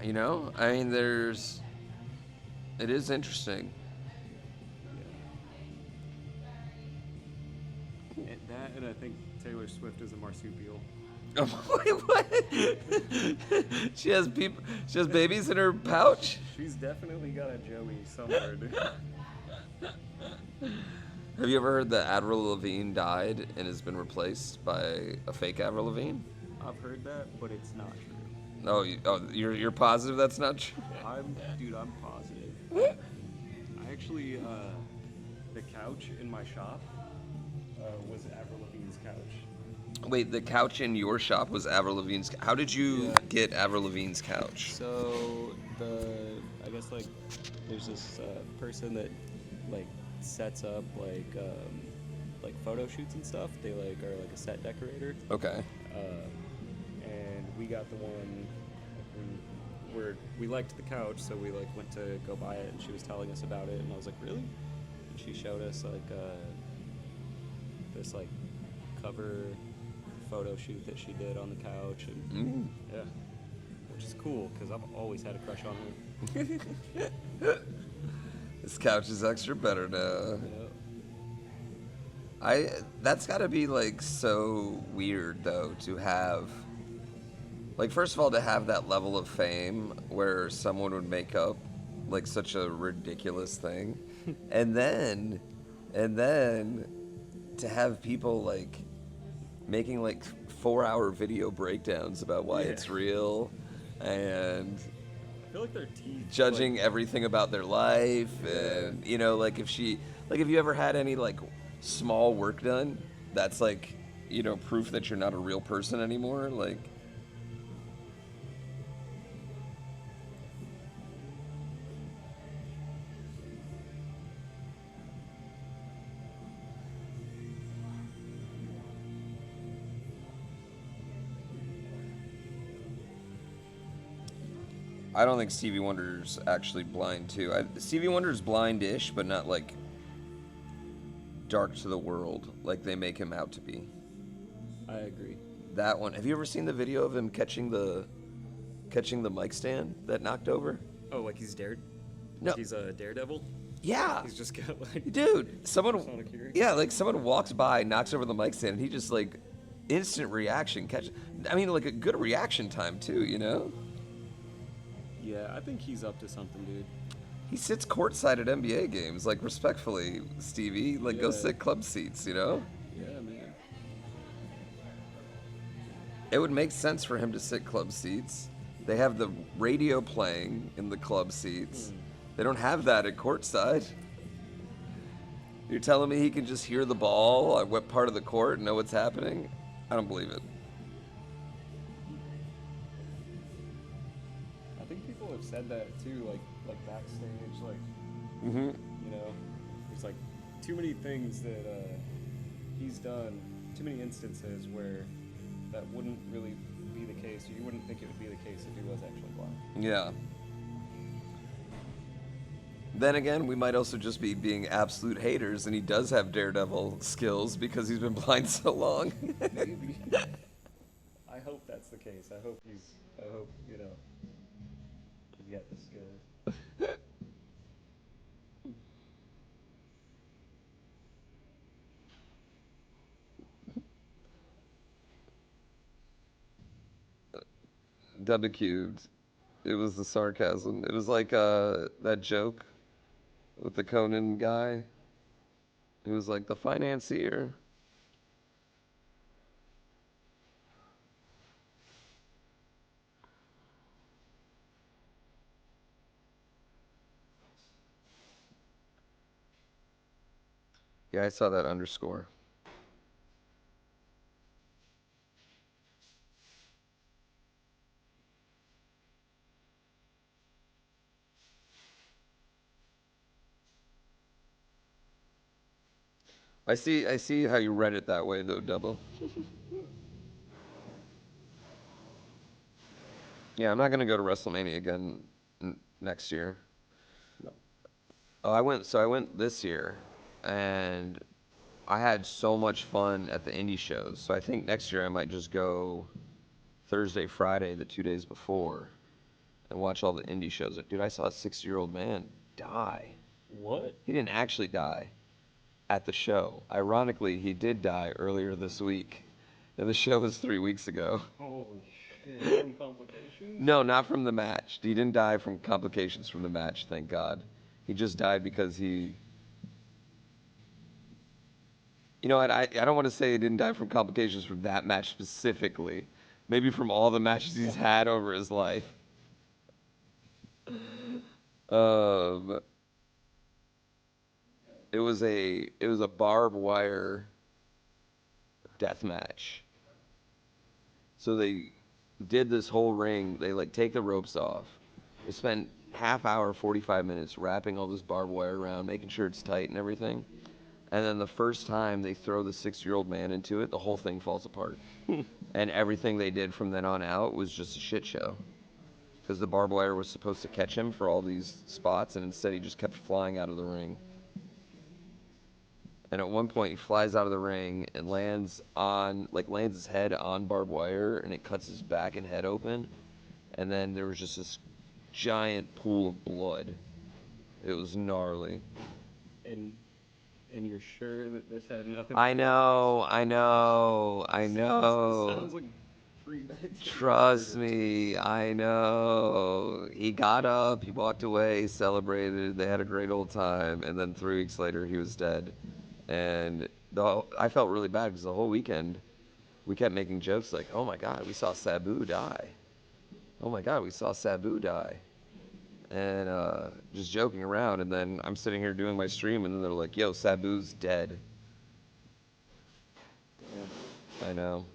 You know, I mean, it is interesting. And that, and I think Taylor Swift is a marsupial. Wait, what? She has people. She has babies in her pouch. She's definitely got a Joey somewhere, dude. Have you ever heard that Avril Lavigne died and has been replaced by a fake Avril Lavigne? I've heard that, but it's not true. No, you're positive that's not true. I'm positive. I actually, the couch in my shop was Avril Lavigne's couch. Wait, the couch in your shop was Avril Lavigne's. How did you get Avril Lavigne's couch? So I guess like there's this person that like sets up like photo shoots and stuff. They like are like a set decorator. Okay. And we got the one where we liked the couch, so we like went to go buy it, and she was telling us about it, and I was like, really? And she showed us like this like cover photo shoot that she did on the couch, and yeah, which is cool because I've always had a crush on her. This couch is extra better now. Yeah. That's got to be like so weird though to have. Like, first of all, to have that level of fame where someone would make up like such a ridiculous thing, and then to have people like making like 4-hour video breakdowns about why it's real, and I feel like their teeth judging everything about their life, and you know, like if you ever had any like small work done, that's like, you know, proof that you're not a real person anymore, like. I don't think Stevie Wonder's actually blind too. Stevie Wonder's blindish, but not like dark to the world like they make him out to be. I agree. That one. Have you ever seen the video of him catching the mic stand that knocked over? Oh, like he's dared? No. He's a daredevil? Yeah. He's just got like... Dude, someone walks by, knocks over the mic stand, and he just like instant reaction I mean, like a good reaction time too, you know? Yeah, I think he's up to something, dude. He sits courtside at NBA games, like respectfully, Stevie. Like go sit club seats, you know? Yeah, man. It would make sense for him to sit club seats. They have the radio playing in the club seats. They don't have that at courtside. You're telling me he can just hear the ball at what part of the court and know what's happening? I don't believe it. I think people have said that too, like backstage, like you know, there's like too many things that he's done, too many instances where that wouldn't really be the case, or you wouldn't think it would be the case if he was actually blind. Yeah. Then again, we might also just be being absolute haters, and he does have daredevil skills because he's been blind so long. Maybe. I hope that's the case. I hope, you know, he's got the skills. W cubed. It was the sarcasm. It was like that joke with the Conan guy. It was like the financier. Yeah, I saw that underscore. I see how you read it that way though, Double. Yeah, I'm not gonna go to WrestleMania again next year. No. Oh, I went this year, and I had so much fun at the indie shows. So I think next year I might just go Thursday, Friday, the 2 days before, and watch all the indie shows. Dude, I saw a 60-year-old man die. What? He didn't actually die at the show. Ironically, he did die earlier this week. Yeah, the show was 3 weeks ago. Holy shit. From complications? No, not from the match. He didn't die from complications from the match, thank God. He just died because he... You know what, I don't want to say he didn't die from complications from that match specifically. Maybe from all the matches he's had over his life. It was a barbed wire death match. So they did this whole ring. They like take the ropes off. They spent half hour, 45 minutes wrapping all this barbed wire around, making sure it's tight and everything. And then the first time they throw the 6-year-old man into it, the whole thing falls apart. And everything they did from then on out was just a shit show. Because the barbed wire was supposed to catch him for all these spots, and instead he just kept flying out of the ring. And at one point he flies out of the ring and lands his head on barbed wire, and it cuts his back and head open. And then there was just this giant pool of blood. It was gnarly. And you're sure that this had nothing? I know. Sounds like Trust me, I know. He got up, he walked away, celebrated, they had a great old time, and then 3 weeks later he was dead. And I felt really bad because the whole weekend we kept making jokes like, oh my God, we saw Sabu die. Oh my God, we saw Sabu die. And just joking around, and then I'm sitting here doing my stream, and then they're like, yo, Sabu's dead. Damn. I know.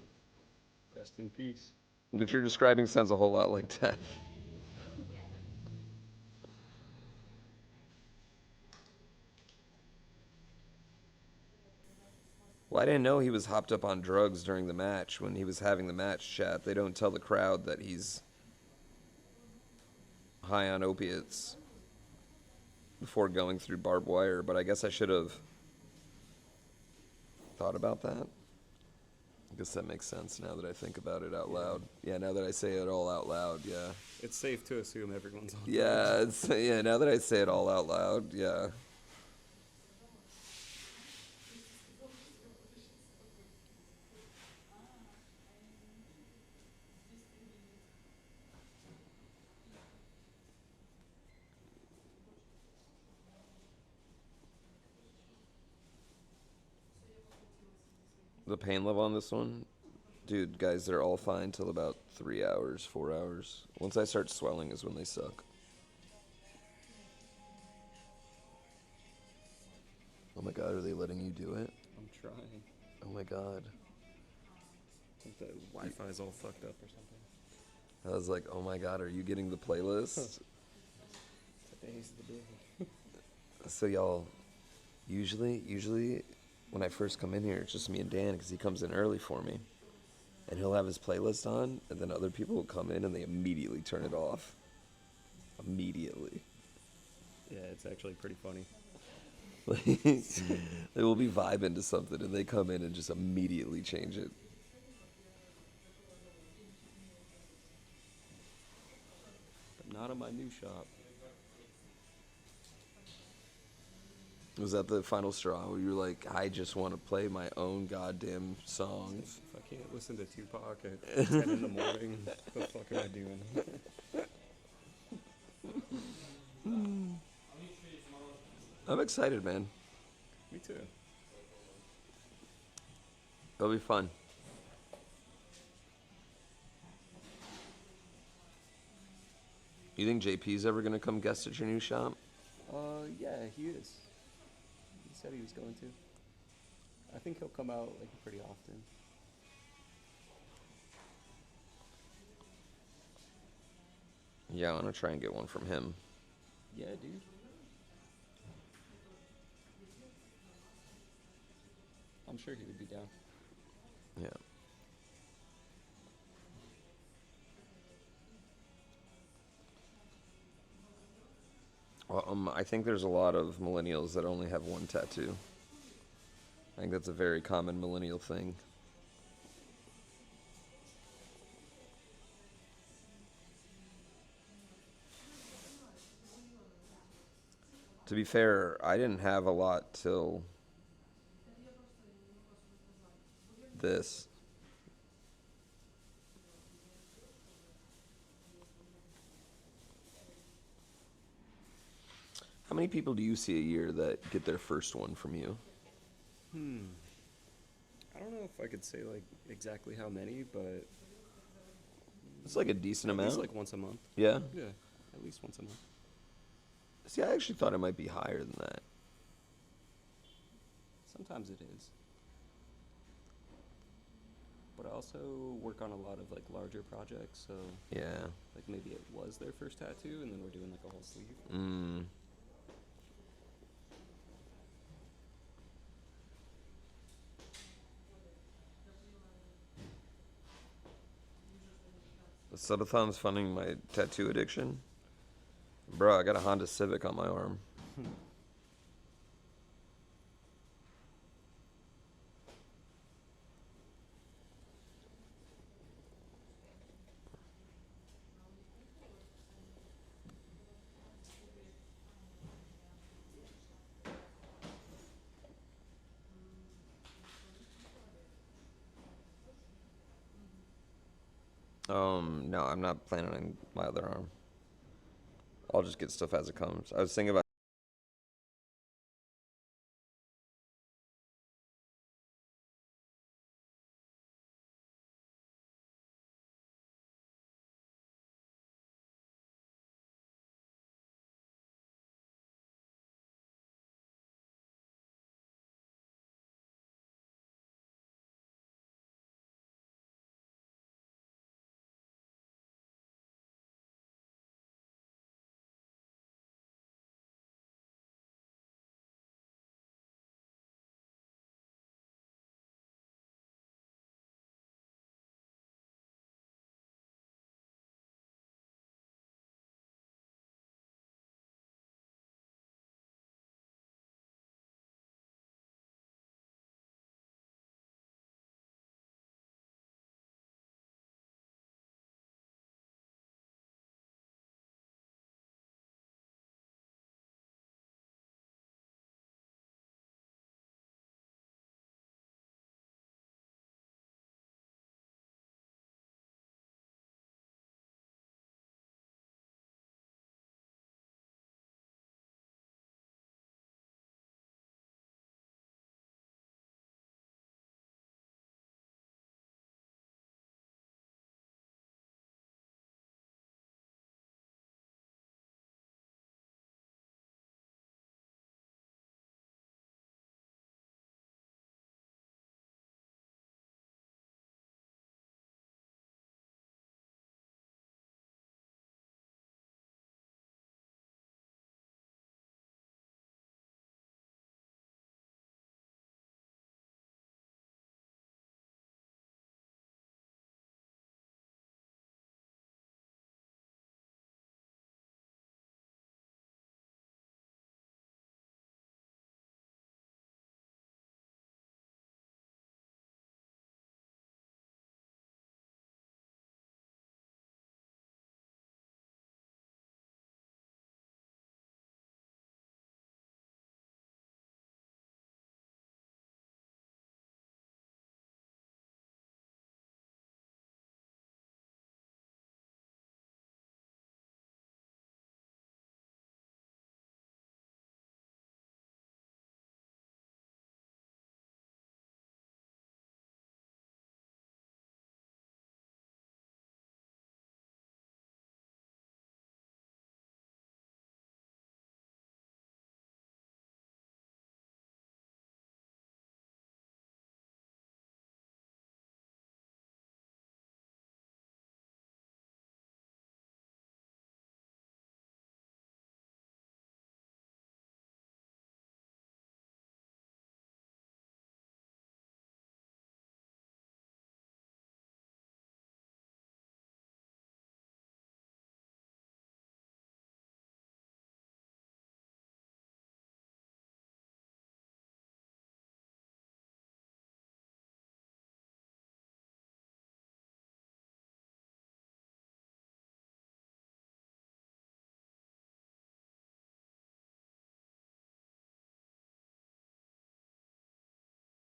Rest in peace. What you're describing sounds a whole lot like death. Well, I didn't know he was hopped up on drugs during the match. When he was having the match chat, they don't tell the crowd that he's high on opiates before going through barbed wire, but I guess I should have thought about that. I guess that makes sense now that I think about it out loud. Yeah, now that I say it all out loud, yeah. It's safe to assume everyone's on Yeah, now that I say it all out loud, yeah. The pain level on this one, dude, guys, they're all fine till about 3 hours, 4 hours. Once I start swelling is when they suck. Oh my God, are they letting you do it? I'm trying. Oh my God. I think the Wi-Fi's all fucked up or something. I was like, oh my God, are you getting the playlist? Today's the day. So y'all, usually when I first come in here, it's just me and Dan because he comes in early for me. And he'll have his playlist on, and then other people will come in and they immediately turn it off. Immediately. Yeah, it's actually pretty funny. They will be vibing to something, and they come in and just immediately change it. But not on my new shop. Was that the final straw where you were like, I just want to play my own goddamn songs? If I can't listen to Tupac at 10 in the morning, what the fuck am I doing? I'm excited, man. Me too. It'll be fun. You think JP's ever gonna come guest at your new shop? Yeah, he is. He said he was going to. I think he'll come out like pretty often. Yeah, I want to try and get one from him. Yeah, dude. I'm sure he would be down. Yeah. Well, I think there's a lot of millennials that only have one tattoo. I think that's a very common millennial thing. To be fair, I didn't have a lot till this. How many people do you see a year that get their first one from you? I don't know if I could say like exactly how many, but It's like a decent at amount. least like once a month. Yeah? Yeah, at least once a month. See, I actually thought it might be higher than that. Sometimes it is. But I also work on a lot of like larger projects, so Yeah. like maybe it was their first tattoo and then we're doing like a whole sleeve. Mm. The subathon's funding my tattoo addiction. Bro, I got a Honda Civic on my arm. No, I'm not planning on my other arm. I'll just get stuff as it comes. I was thinking about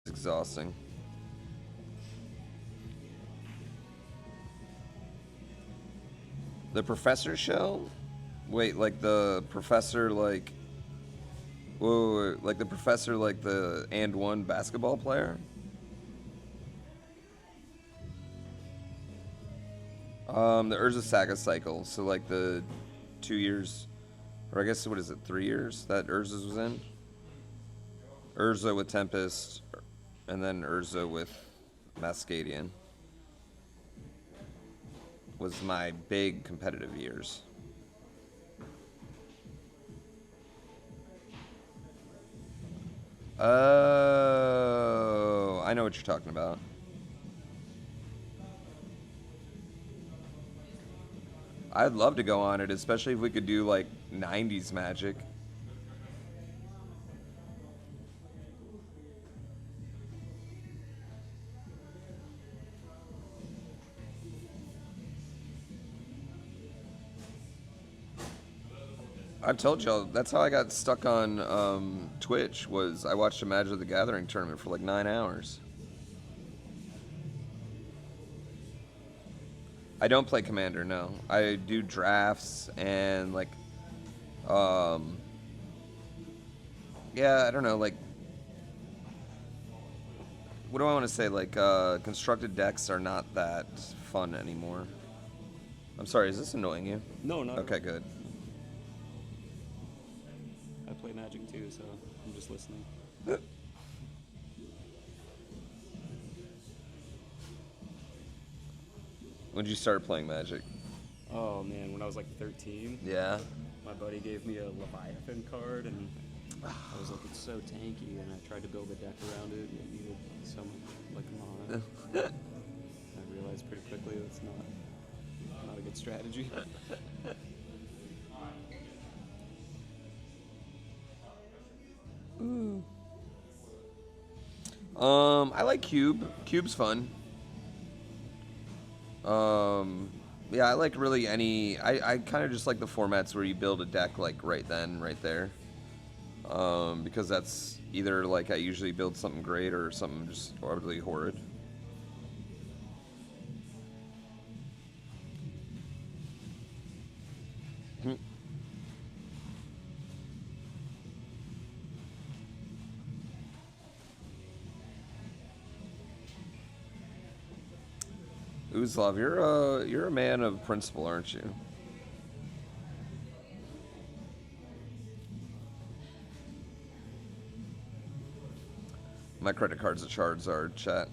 it's exhausting. The professor show? Wait, like the professor, like Whoa, like the professor, like the and one basketball player? The Urza Saga cycle. So like the 2 years, or I guess what is it, 3 years that Urza's was in? Urza with Tempest, and then Urza with Mascadian was my big competitive years. Oh, I know what you're talking about. I'd love to go on it, especially if we could do like 90s Magic. I've told y'all, that's how I got stuck on Twitch, was I watched a Magic the Gathering tournament for like 9 hours. I don't play Commander, no. I do drafts and like, yeah, I don't know, like, what do I want to say? Like, constructed decks are not that fun anymore. I'm sorry, is this annoying you? No, not Okay, at all. good. I play Magic too, so I'm just listening. When did you start playing Magic? Oh man, when I was like 13, Yeah. my buddy gave me a Leviathan card, and I was like, it's so tanky, and I tried to build a deck around it, and it needed some like mana. I realized pretty quickly that's not a good strategy. I like Cube. Cube's fun. Yeah, I like really any. I kind of just like the formats where you build a deck like right then, right there. Because that's either like I usually build something great or something just utterly horrid. Uzlov, you're a man of principle, aren't you? My credit card's a Charizard, chat.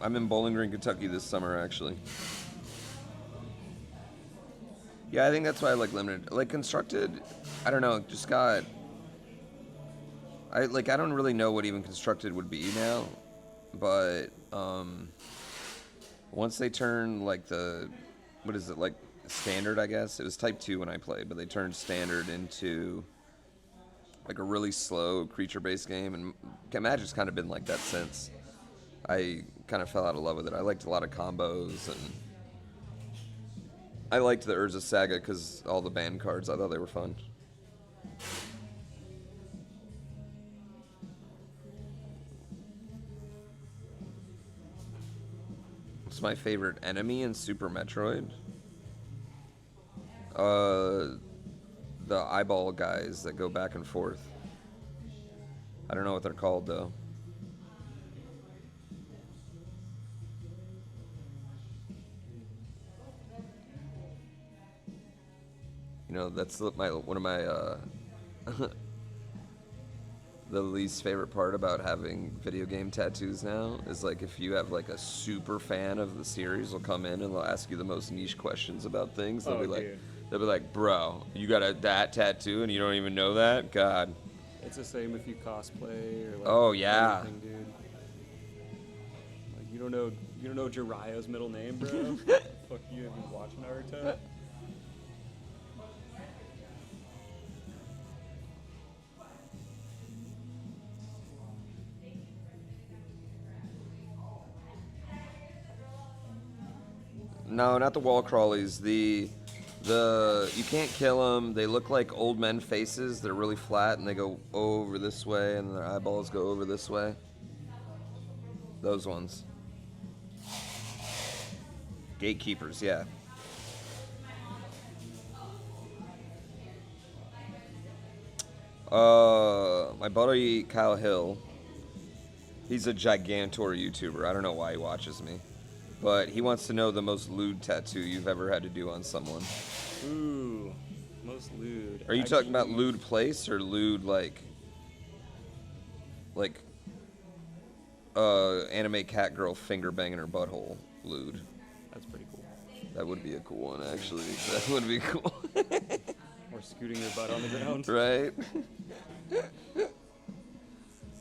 I'm in Bowling Green, Kentucky this summer, actually. Yeah, I think that's why I like limited. Like constructed, I don't know, just got. I don't really know what even constructed would be now, but once they turn like the, what is it, like standard? I guess it was Type 2 when I played, but they turned standard into like a really slow creature-based game, and Magic's kind of been like that since. I kind of fell out of love with it. I liked a lot of combos, and I liked the Urza Saga because all the banned cards, I thought they were fun. What's my favorite enemy in Super Metroid? The eyeball guys that go back and forth. I don't know what they're called, though. You know, that's one of my the least favorite part about having video game tattoos now is like if you have like a super fan of the series will come in and they'll ask you the most niche questions about things. They'll be like, dude. they'll be like, bro, you got that tattoo and you don't even know that? God. It's the same if you cosplay or like Oh, yeah. anything, dude. Like you don't know Jiraiya's middle name, bro? Fuck you, have you watched Naruto? No, not the wall crawlies. The you can't kill them. They look like old men faces. They're really flat and they go over this way, and their eyeballs go over this way. Those ones. Gatekeepers, yeah. My buddy Kyle Hill. He's a gigantor YouTuber. I don't know why he watches me, but he wants to know the most lewd tattoo you've ever had to do on someone. Ooh, most lewd. Are you talking about lewd place or lewd like anime cat girl finger banging her butthole lewd? That's pretty cool. That would be a cool one, actually. That would be cool. Or scooting your butt on the ground. Right?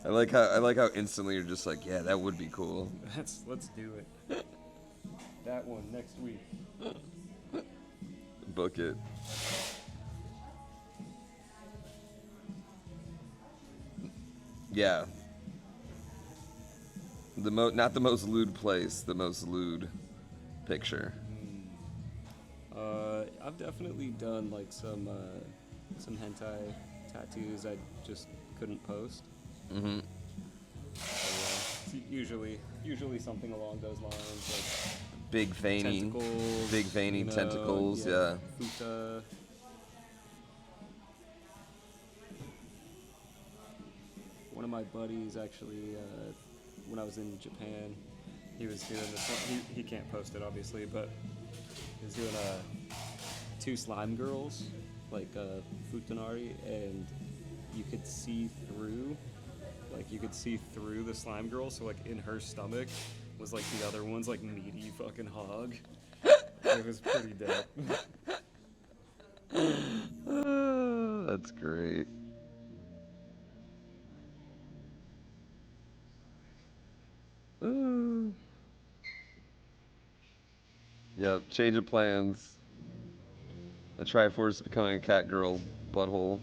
I like how instantly you're just like, yeah, that would be cool. Let's do it. That one next week. Book it. Yeah. Not the most lewd place, the most lewd picture. I've definitely done like some hentai tattoos I just couldn't post. Mm-hmm. So, it's usually something along those lines, like Big veiny tentacles, yeah. Futa. One of my buddies actually, when I was in Japan, he was doing this one. He can't post it obviously, but he was doing two slime girls, like futanari, and you could see through. Like you could see through the slime girl, so like in her stomach was like the other one's like meaty fucking hog. It was pretty dope. That's great. Yep, change of plans. The Triforce becoming a cat girl butthole.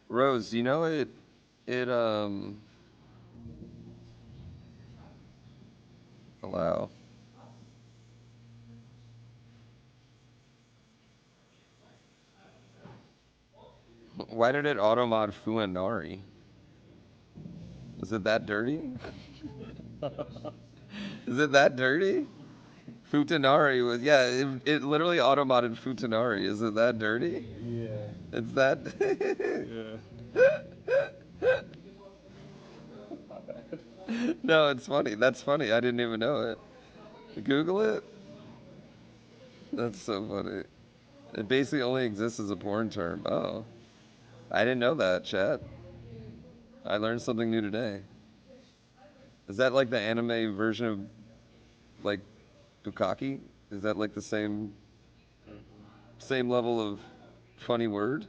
Rose, you know it allow. Why did it automod Fuanari? Is it that dirty? Is it that dirty? Futanari was, yeah, it literally automodded Futanari. Is it that dirty? Yeah. It's that. Yeah. No, it's funny. That's funny. I didn't even know it. Google it. That's so funny. It basically only exists as a porn term. Oh. I didn't know that, chat. I learned something new today. Is that like the anime version of, like, Bukkake? Is that like the same level of funny word?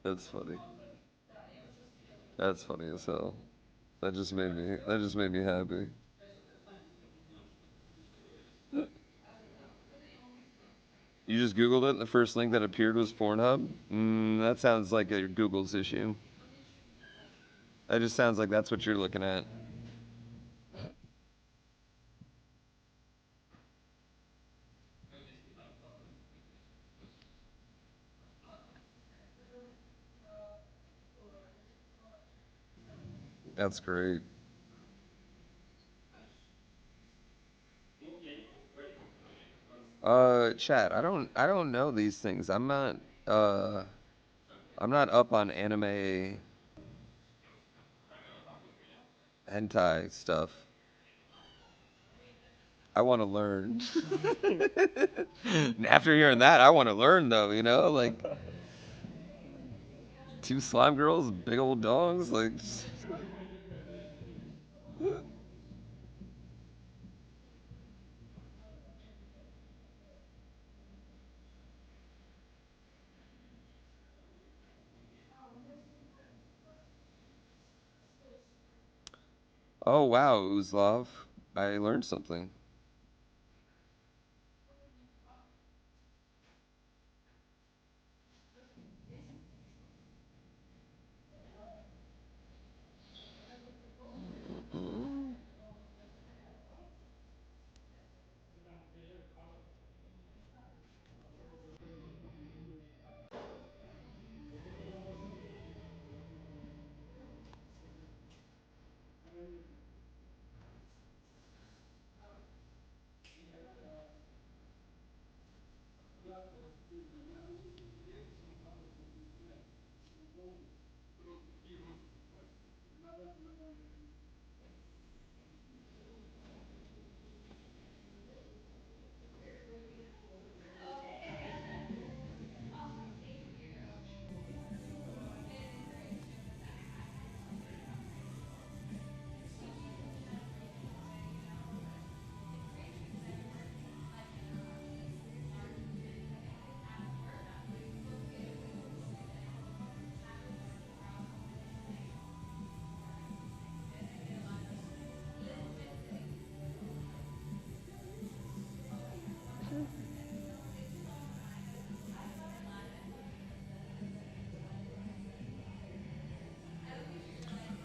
That's funny. That's funny as hell. That just made me happy. You just Googled it and the first link that appeared was Pornhub? That sounds like a Google's issue. That just sounds like that's what you're looking at. That's great. Chat, I don't know these things. I'm not up on anime hentai stuff. I want to learn. After hearing that, I want to learn though, you know, like two slime girls, big old dogs, like. Oh wow, Uzlov, I learned something.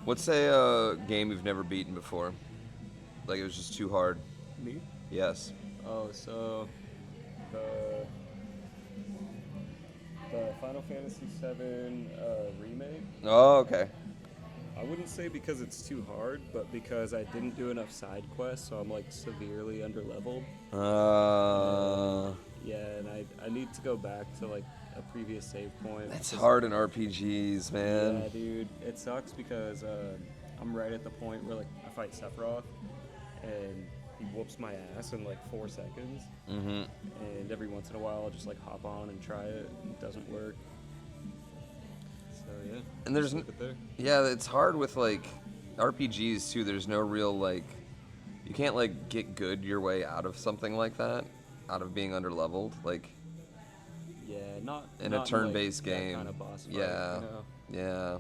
What's a game you've never beaten before? Like it was just too hard. Me? Yes. Oh, so the Final Fantasy VII remake. Oh, okay. I wouldn't say because it's too hard, but because I didn't do enough side quests, so I'm like severely underleveled. Yeah, and I need to go back to like a previous save point. That's because- hard in RPGs, man. Yeah, dude, it sucks because I'm right at the point where like I fight Sephiroth, and he whoops my ass in like 4 seconds. Mm-hmm. And every once in a while, I'll just like hop on and try it. It doesn't work. So yeah. And there's just leave it there. Yeah, it's hard with like RPGs too. There's no real like, you can't like get good your way out of something like that, out of being underleveled. Like Yeah, not in not a turn-based like, that game. kind of boss fight, Yeah, you know? yeah.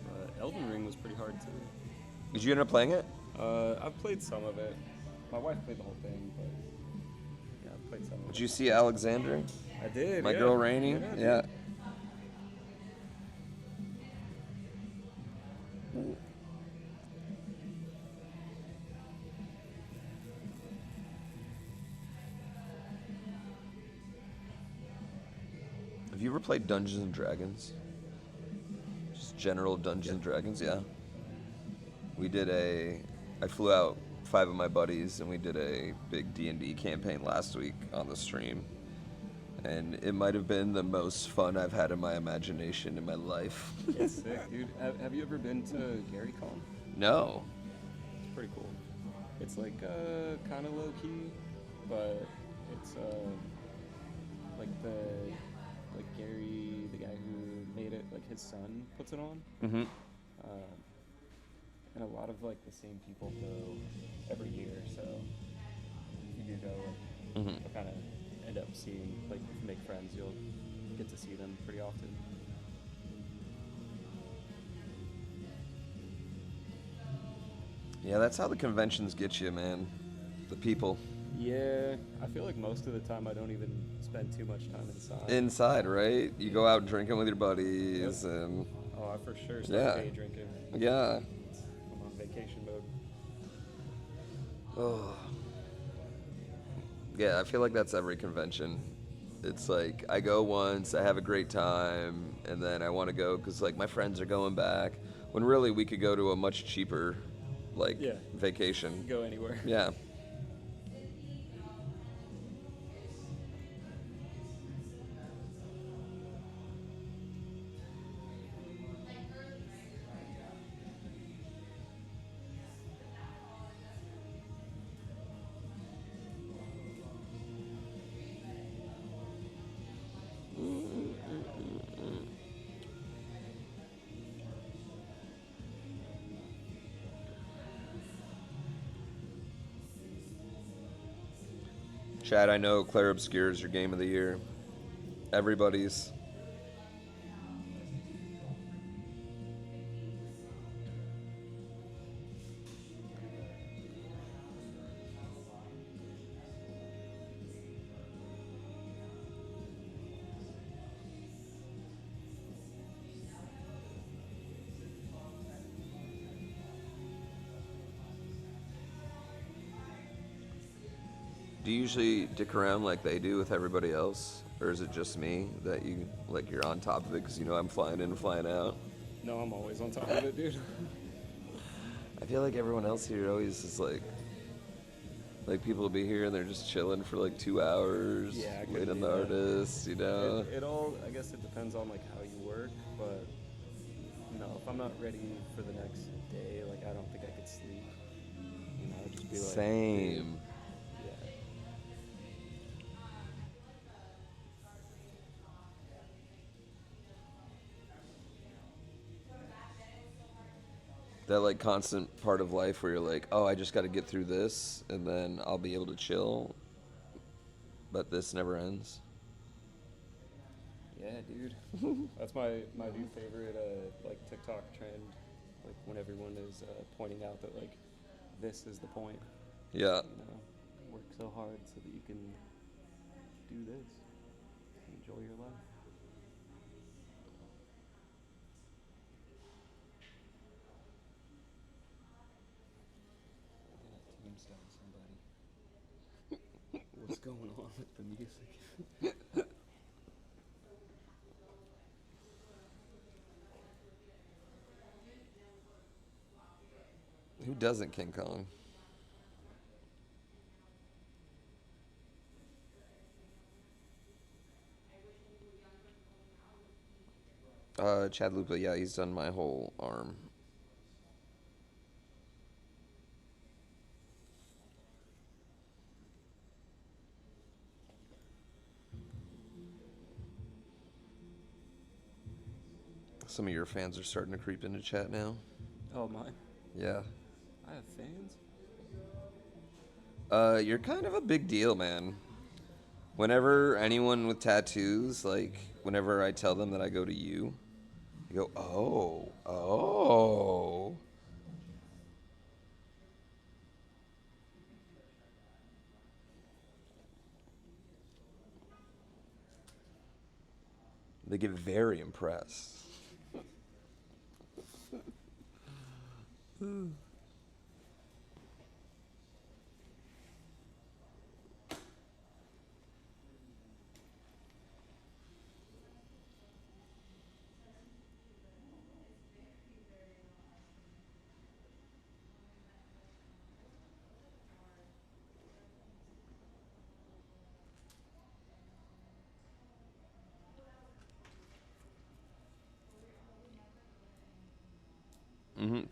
But Elden Ring was pretty hard too. Did you end up playing it? I've played some of it. My wife played the whole thing, but yeah, I played some of Did it. you see Alexandria? I did. My yeah. girl Rainey? Yeah. dude. Yeah. Have you ever played Dungeons and Dragons? Just general Dungeons and Dragons, yeah. I flew out 5 of my buddies and we did a big D&D campaign last week on the stream. And it might have been the most fun I've had in my imagination in my life. It's sick, dude. Have you ever been to GaryCon? No. It's pretty cool. It's like kind of low key, but it's like Gary, the guy who made it, like his son puts it on. Mm-hmm. And a lot of like the same people go every year, so if you do go, Mm-hmm. you'll kind of end up seeing, like, if you make friends, you'll get to see them pretty often. Yeah, that's how the conventions get you, man. The people. Yeah, I feel like most of the time I don't even spend too much time inside. Inside, right? You go out drinking with your buddies Yep. and Oh, I for sure Yeah. start day drinking. yeah. I'm on vacation mode. Oh. Yeah, I feel like that's every convention. It's like I go once, I have a great time, and then I want to go because like my friends are going back. When really we could go to a much cheaper, like Yeah. vacation. Go anywhere. Yeah. Chad, I know Claire Obscure is your game of the year. Everybody's. Do you usually dick around like they do with everybody else? Or is it just me that you, like, you're on top of it because you know I'm flying in and flying out? No, I'm always on top of it, dude. I feel like everyone else here always is like people will be here and they're just chilling for like 2 hours, Yeah, I could waiting on do the that. artists, you know? It all, I guess it depends on like how you work, but no, if I'm not ready for the next day, like I don't think I could sleep. You know, I'd just be like, Same. dude, yeah. That like constant part of life where you're like, oh, I just got to get through this and then I'll be able to chill. But this never ends. Yeah, dude. That's my new favorite like TikTok trend. Like when everyone is pointing out that like this is the point. Yeah. You know, work so hard so that you can do this. Enjoy your life. the music. Who doesn't King Kong? Chad Lupa, yeah, he's done my whole arm. Some of your fans are starting to creep into chat now. Oh, mine. Yeah. I have fans? You're kind of a big deal, man. Whenever anyone with tattoos, like, whenever I tell them that I go to you, they go, oh, oh. They get very impressed.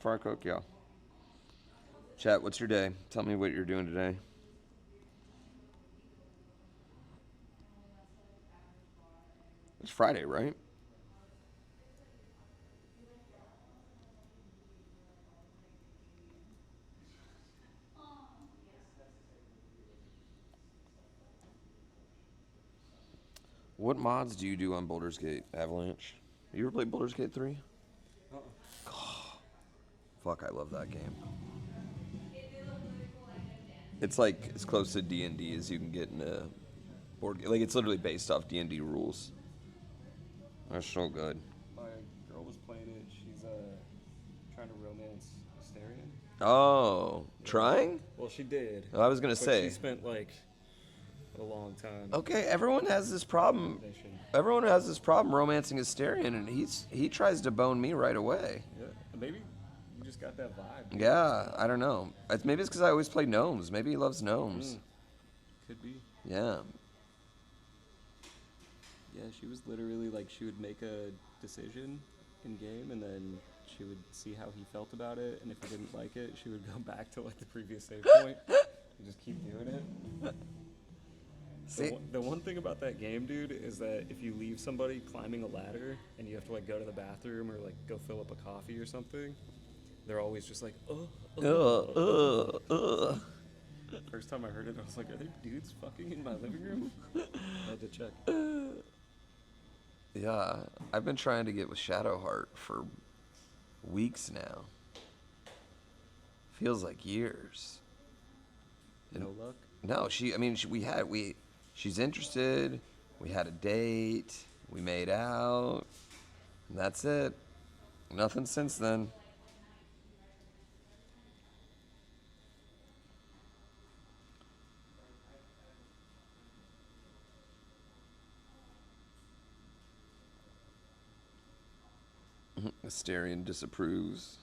Fire cook, yeah. Chat, what's your day? Tell me what you're doing today. It's Friday, right? What mods do you do on Baldur's Gate Avalanche? You ever played Baldur's Gate 3? Fuck, I love that game. It's like as close to D&D as you can get in a board game. Like, it's literally based off D&D rules. That's so good. My girl was playing it. She's trying to romance Asterion. Oh, trying? Well, she did. I was gonna but say. She spent like a long time. Okay, everyone has this problem. Everyone has this problem romancing Asterion, and he tries to bone me right away. Yeah, maybe you just got that vibe. Yeah, I don't know. Maybe it's because I always play gnomes. Maybe he loves gnomes. Could be. Yeah. Yeah, she was literally like, she would make a decision in game, and then she would see how he felt about it, and if he didn't like it, she would go back to like the previous save point and just keep doing it. The one thing about that game, dude, is that if you leave somebody climbing a ladder and you have to like go to the bathroom or like go fill up a coffee or something, they're always just like, First time I heard it, I was like, are there dudes fucking in my living room? I had to check. Yeah, I've been trying to get with Shadowheart for weeks now. Feels like years. No luck? No, she's interested. We had a date. We made out. And that's it. Nothing since then. Asterion disapproves.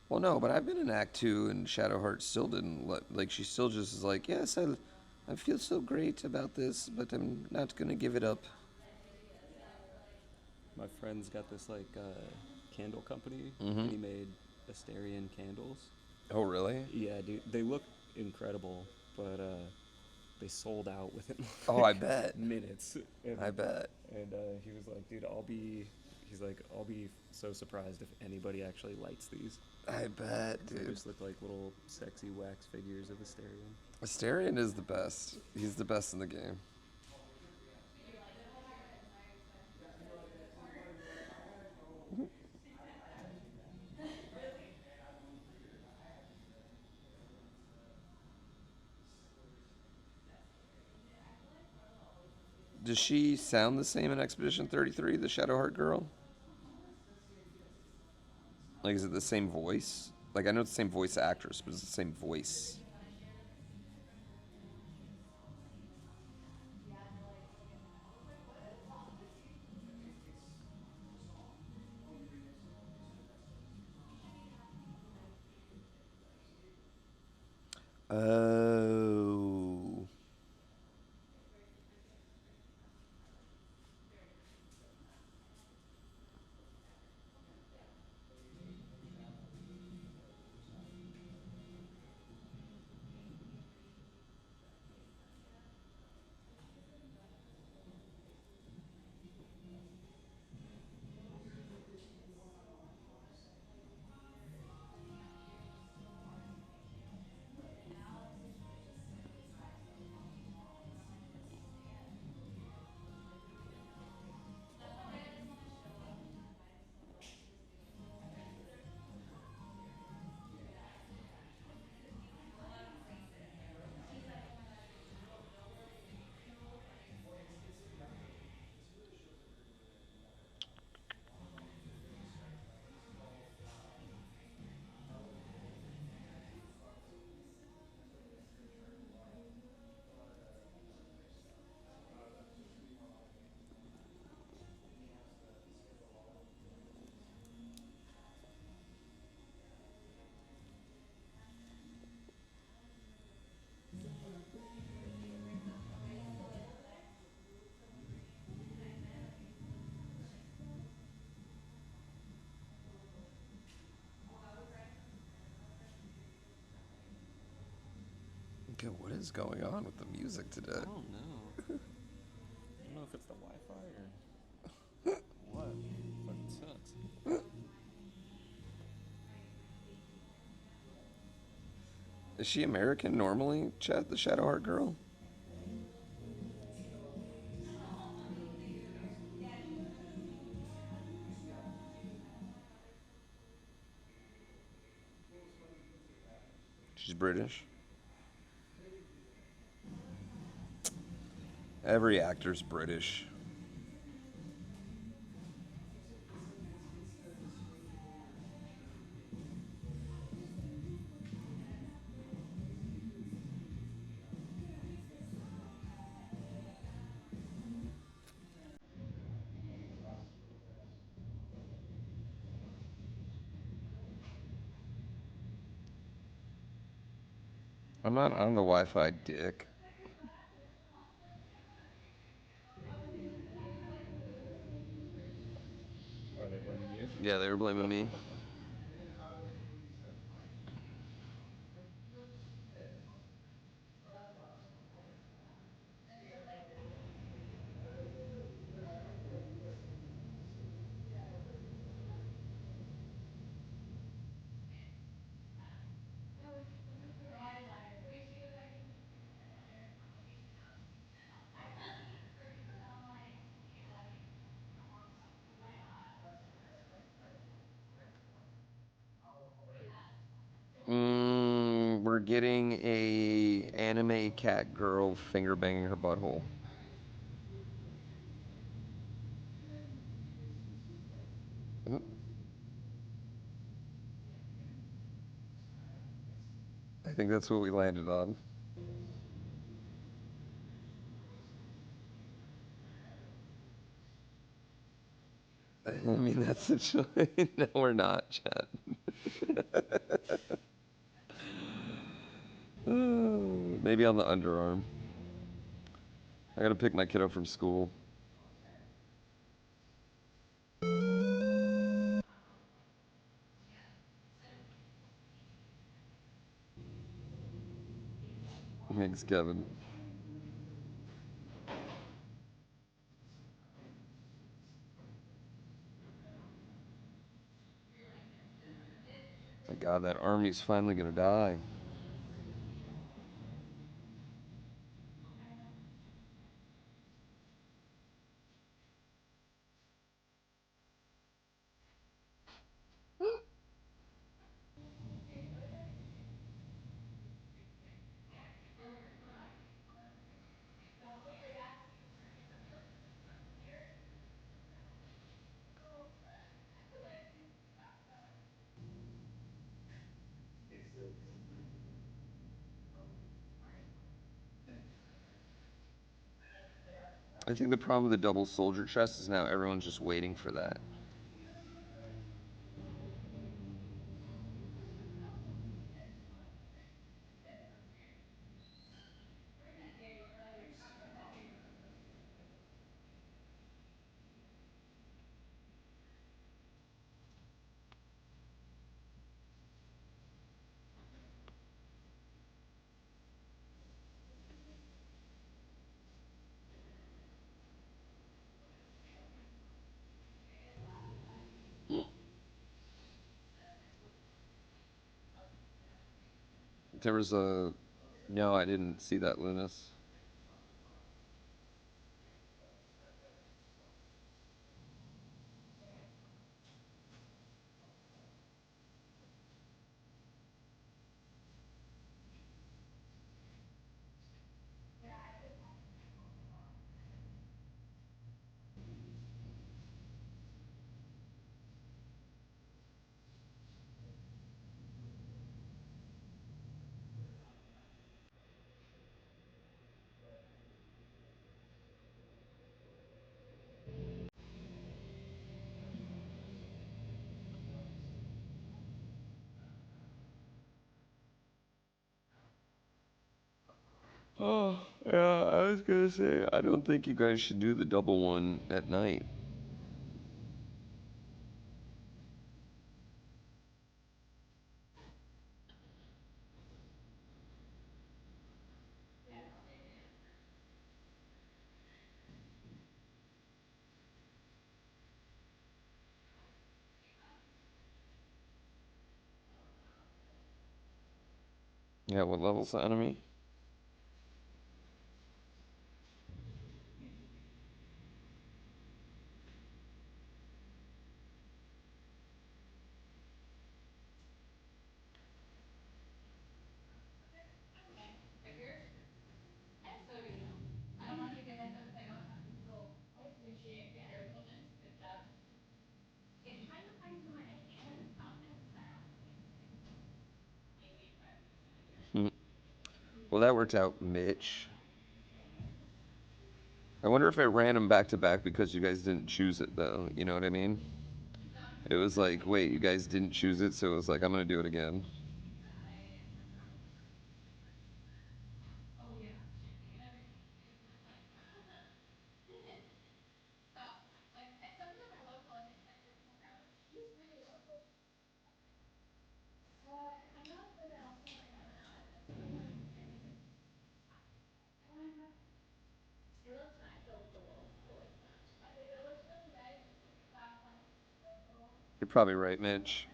Well, no, but I've been in Act 2 and Shadowheart still didn't she still just is like, yes, I feel so great about this, but I'm not going to give it up. My friend's got this like candle company, and he made Asterion candles. Oh, really? Yeah, dude, they look incredible, but they sold out within Oh, I bet. minutes. And, I bet. And he was like, dude, I'll be so surprised if anybody actually lights these. I bet, They dude. just look like little sexy wax figures of Asterion. Asterion is the best. He's the best in the game. Does she sound the same in Expedition 33, the Shadowheart girl? Like, is it the same voice? Like I know it's the same voice actress, but it's the same voice. Oh. Okay, what is going on with the music today? I don't know. I don't know if it's the Wi-Fi or what. It fucking sucks. Is she American normally, Chad, the Shadowheart girl? She's British. Every actor's British. I'm not on the Wi-Fi, dick. Are they blaming you? Yeah, they were blaming me. We're getting a anime cat girl finger banging her butthole. I think that's what we landed on. I mean, that's the choice. No, we're not, Chad. Maybe on the underarm. I gotta pick my kid up from school. Thanks, Kevin. My God, that army's finally gonna die. I think the problem with the double soldier chest is now everyone's just waiting for that. There was a... No, I didn't see that, Linus. Oh, yeah, I was gonna say, I don't think you guys should do the double one at night. Yeah, what level's the enemy? Hmm. Well, that worked out, Mitch. I wonder if it ran them back to back because you guys didn't choose it, though. You know what I mean? It was like, wait, you guys didn't choose it, so it was like, I'm gonna do it again. You're probably right, Mitch.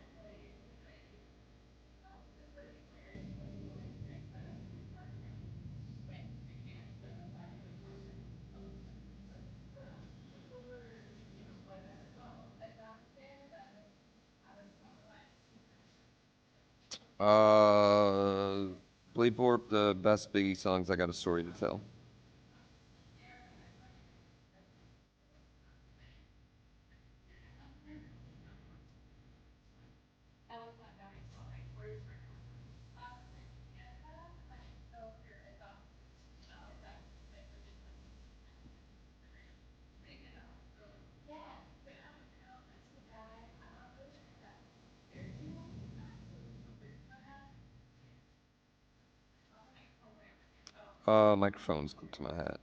Bleep Orp, the best Biggie songs. I got a story to tell. Microphone's clipped to my hat.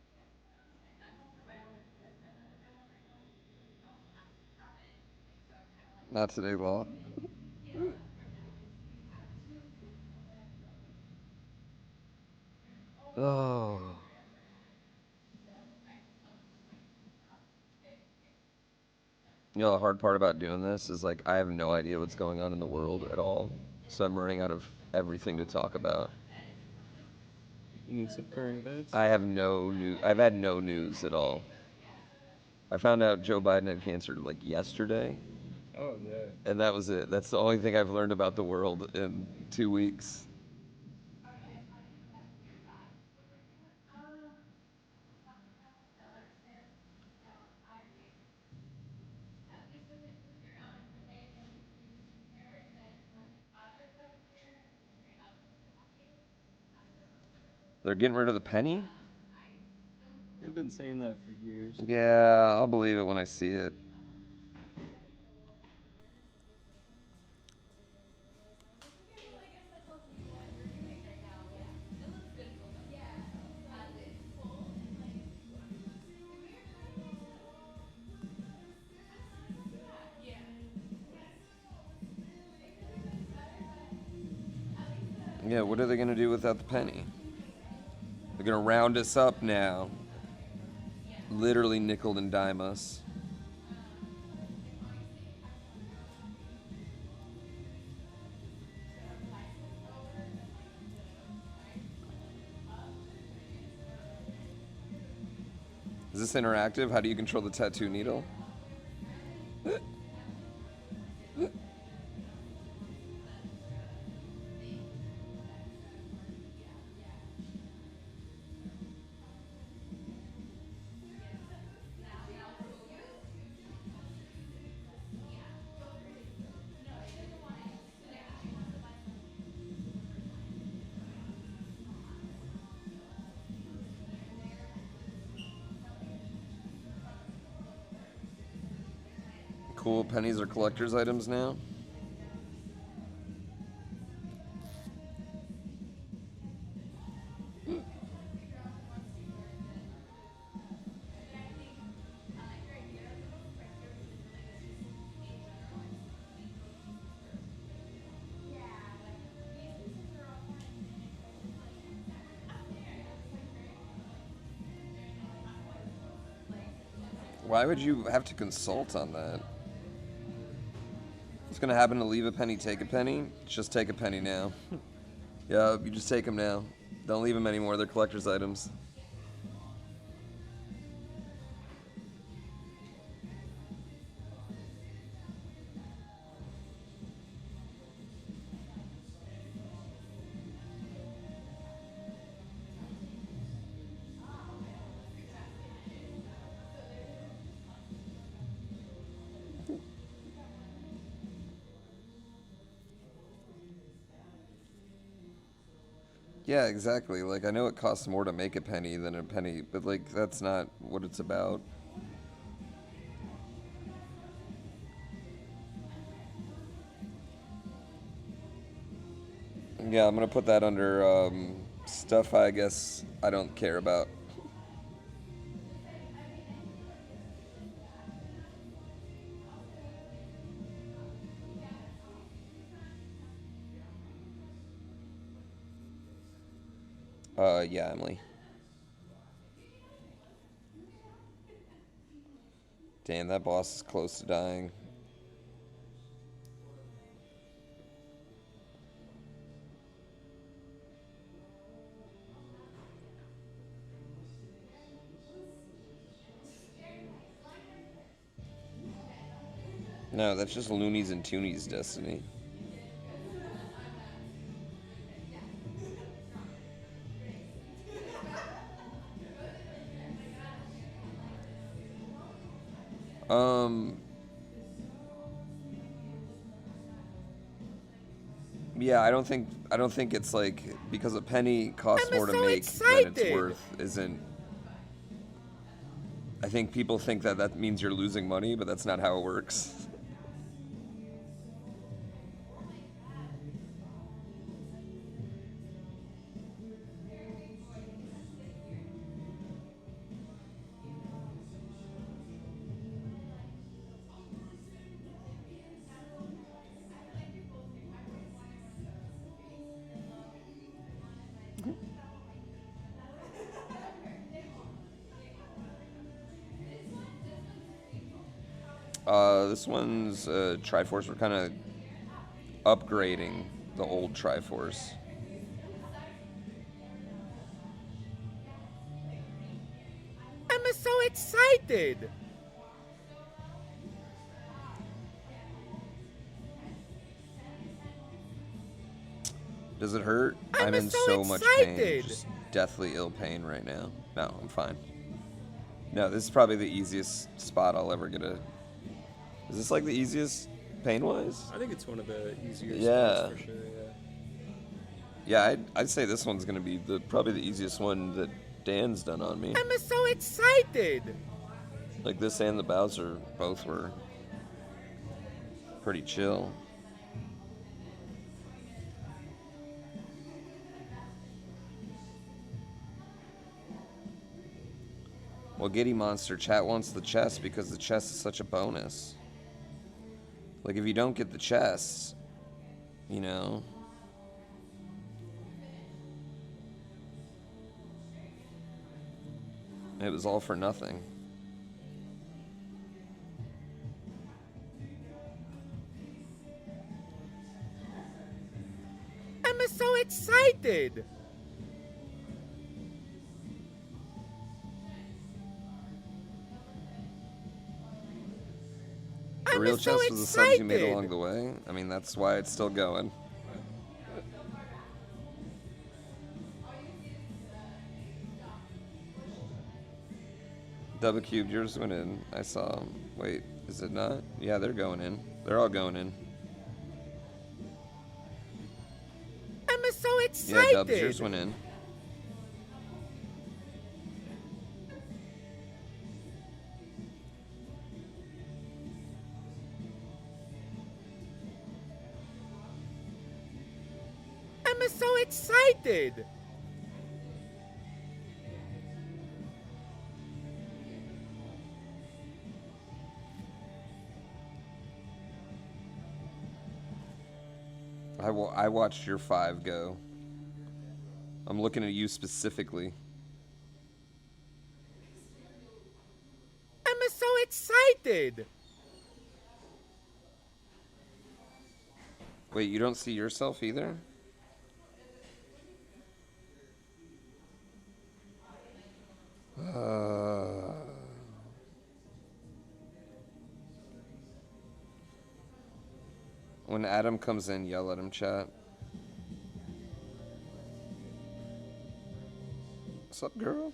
Not today, Law. Oh. You know, the hard part about doing this is like I have no idea what's going on in the world at all. So I'm running out of everything to talk about. You need some current events? I have no news. I've had no news at all. I found out Joe Biden had cancer like yesterday, Oh, yeah. and that was it. That's the only thing I've learned about the world in 2 weeks. They're getting rid of the penny? I've been saying that for years. Yeah, I'll believe it when I see it. Yeah, what are they gonna do without the penny? They're gonna round us up now. Literally nickel and dime us. Is this interactive? How do you control the tattoo needle? Cool, pennies are collector's items now. Why would you have to consult on that? What's gonna happen to leave a penny, take a penny? Just take a penny now. Yeah, you just take them now. Don't leave them anymore, they're collector's items. Yeah, exactly. Like, I know it costs more to make a penny than a penny, but, like, that's not what it's about. Yeah, I'm gonna put that under, stuff I guess I don't care about. Yeah, Emily. Damn, that boss is close to dying. No, that's just Loonies and Toonies' destiny. Yeah, I don't think it's like because a penny costs more to make than it's worth isn't. I think people think that that means you're losing money, but that's not how it works. This one's Triforce. We're kind of upgrading the old Triforce. I'm so excited! Does it hurt? I'm in so much pain. Just deathly ill pain right now. No, I'm fine. No, this is probably the easiest spot I'll ever get a... Is this like the easiest pain-wise? I think it's one of the easier spots for sure, yeah. Yeah, I'd say this one's going to be probably the easiest one that Dan's done on me. I'm so excited. Like this and the Bowser both were pretty chill. Well, Giddy Monster, chat wants the chest because the chest is such a bonus. Like, if you don't get the chest, you know, it was all for nothing. I'm so excited. The real chest was the subs you made along the way. I mean, that's why it's still going. Double cubed, yours went in. I saw them. Wait, is it not? Yeah, they're going in. They're all going in. I'm so excited. Yeah, Dubs, yours went in. I'm so excited. I watched your 5 go. I'm looking at you specifically. I'm so excited. Wait, you don't see yourself either? When Adam comes in, yell at him, chat. What's up, girl?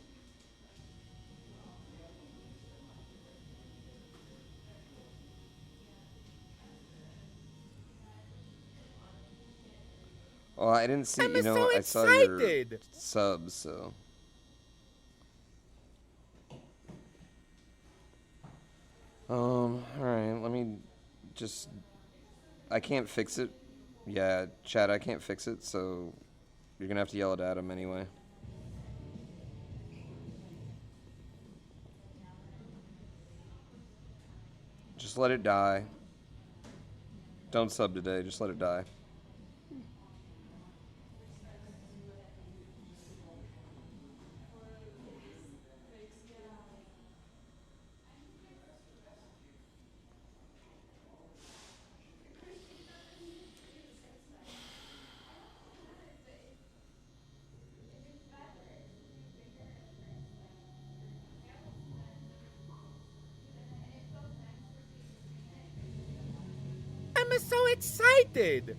Oh, I didn't see, you know, so I saw your excited. subs, so. Alright, let me just, I can't fix it. Yeah, chat, I can't fix it, so you're gonna have to yell at Adam anyway. Just let it die. Don't sub today, just let it die. I'm so excited.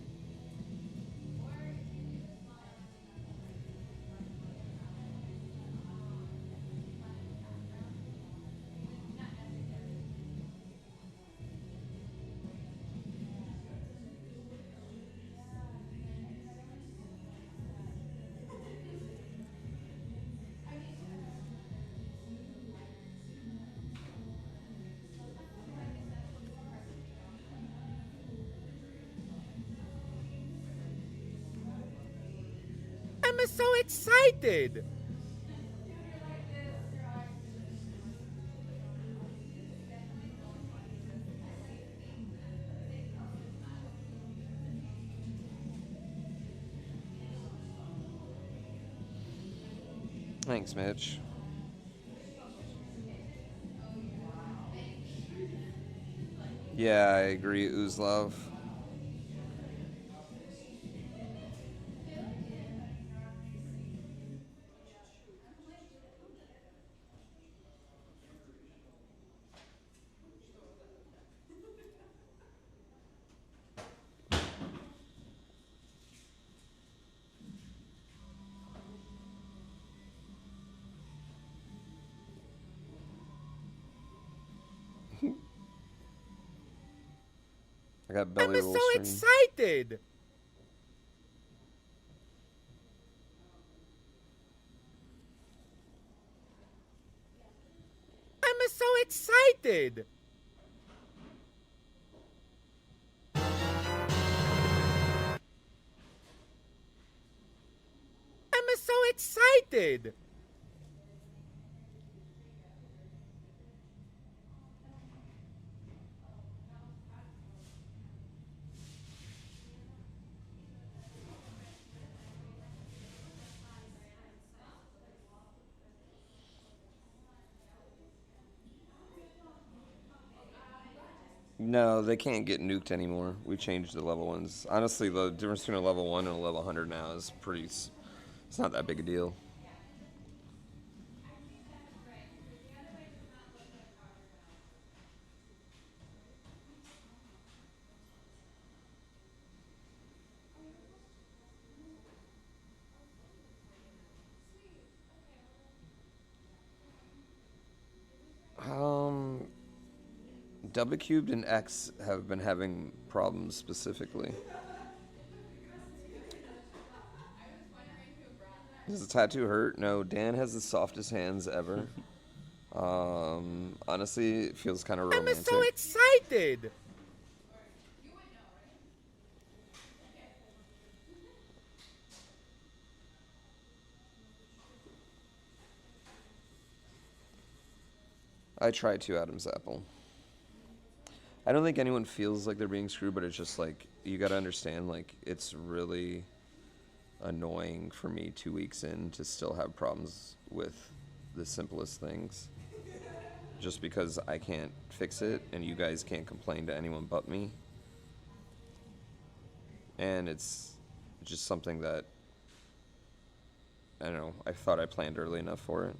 I'm so excited. Thanks, Mitch. Yeah, I agree, Uzlov. I got belly I'm roll so stream. excited. excited! I'm so excited! No, they can't get nuked anymore. We changed the level ones. Honestly, the difference between a level 1 and a level 100 now is pretty... It's not that big a deal. W Cubed and X have been having problems specifically. Does the tattoo hurt? No, Dan has the softest hands ever. Honestly, it feels kind of romantic. I'm so excited! I try to, Adam's apple. I don't think anyone feels like they're being screwed, but it's just like, you gotta understand, like, it's really annoying for me 2 weeks in to still have problems with the simplest things. Just because I can't fix it, and you guys can't complain to anyone but me. And it's just something that, I don't know, I thought I planned early enough for it.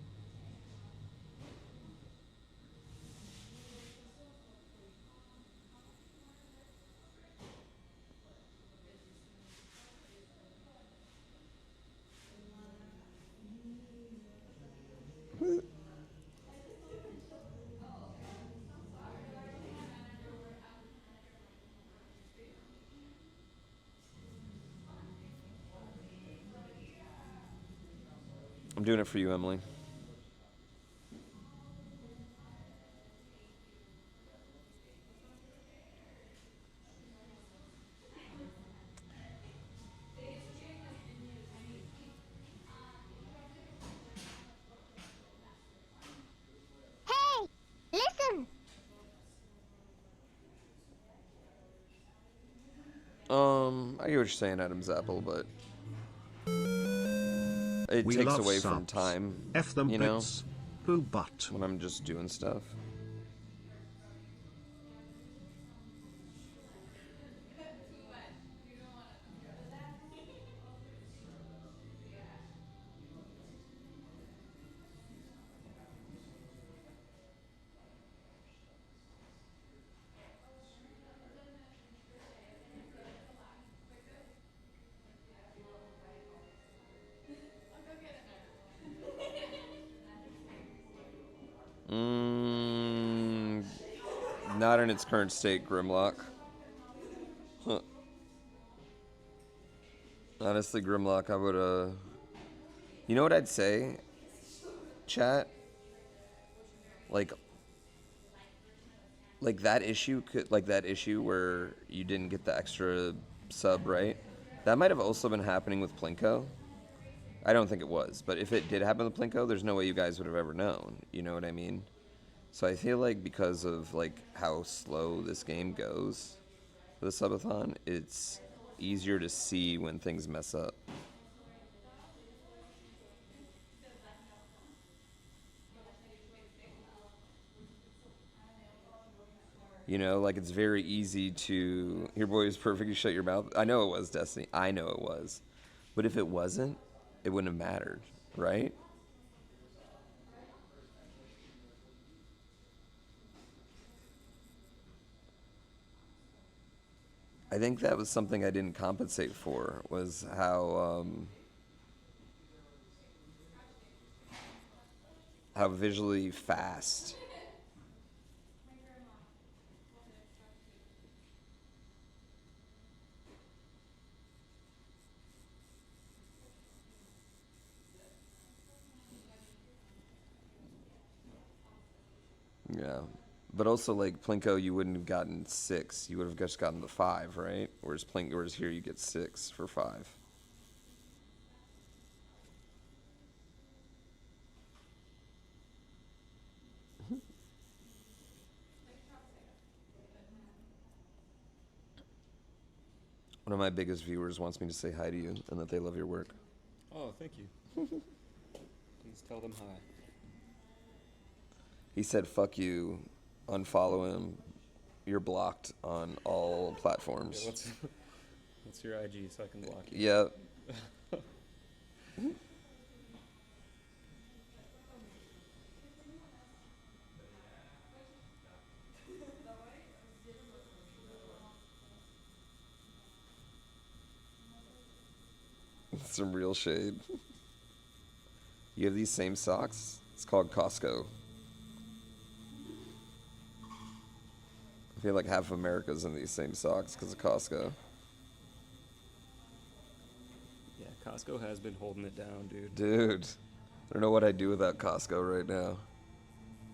I'm doing it for you, Emily. Hey, listen. I get what you're saying, Adam's apple, but it We takes love away from subs. time, F them you know, bits. Poo butt. when I'm just doing stuff. Not in its current state, Grimlock. Huh. Honestly, Grimlock, I would, you know what I'd say? Chat? Like that issue that issue where you didn't get the extra sub, right? That might have also been happening with Plinko. I don't think it was, but if it did happen with Plinko, there's no way you guys would have ever known. You know what I mean? So I feel like because of like how slow this game goes, the subathon, it's easier to see when things mess up. You know, like it's very easy to, your boy is perfect, you shut your mouth. I know it was, Destiny. I know it was. But if it wasn't, it wouldn't have mattered, right? I think that was something I didn't compensate for, was how visually fast. Yeah. But also, like, Plinko, you wouldn't have gotten 6. You would have just gotten the 5, right? Whereas here you get 6 for 5. One of my biggest viewers wants me to say hi to you and that they love your work. Oh, thank you. Please tell them hi. He said, fuck you, unfollow him. You're blocked on all platforms. Yeah, what's your IG so I can block you? Yeah. Some real shade. You have these same socks? It's called Costco. I feel like half of America's in these same socks because of Costco. Yeah, Costco has been holding it down, dude. Dude, I don't know what I'd do without Costco right now.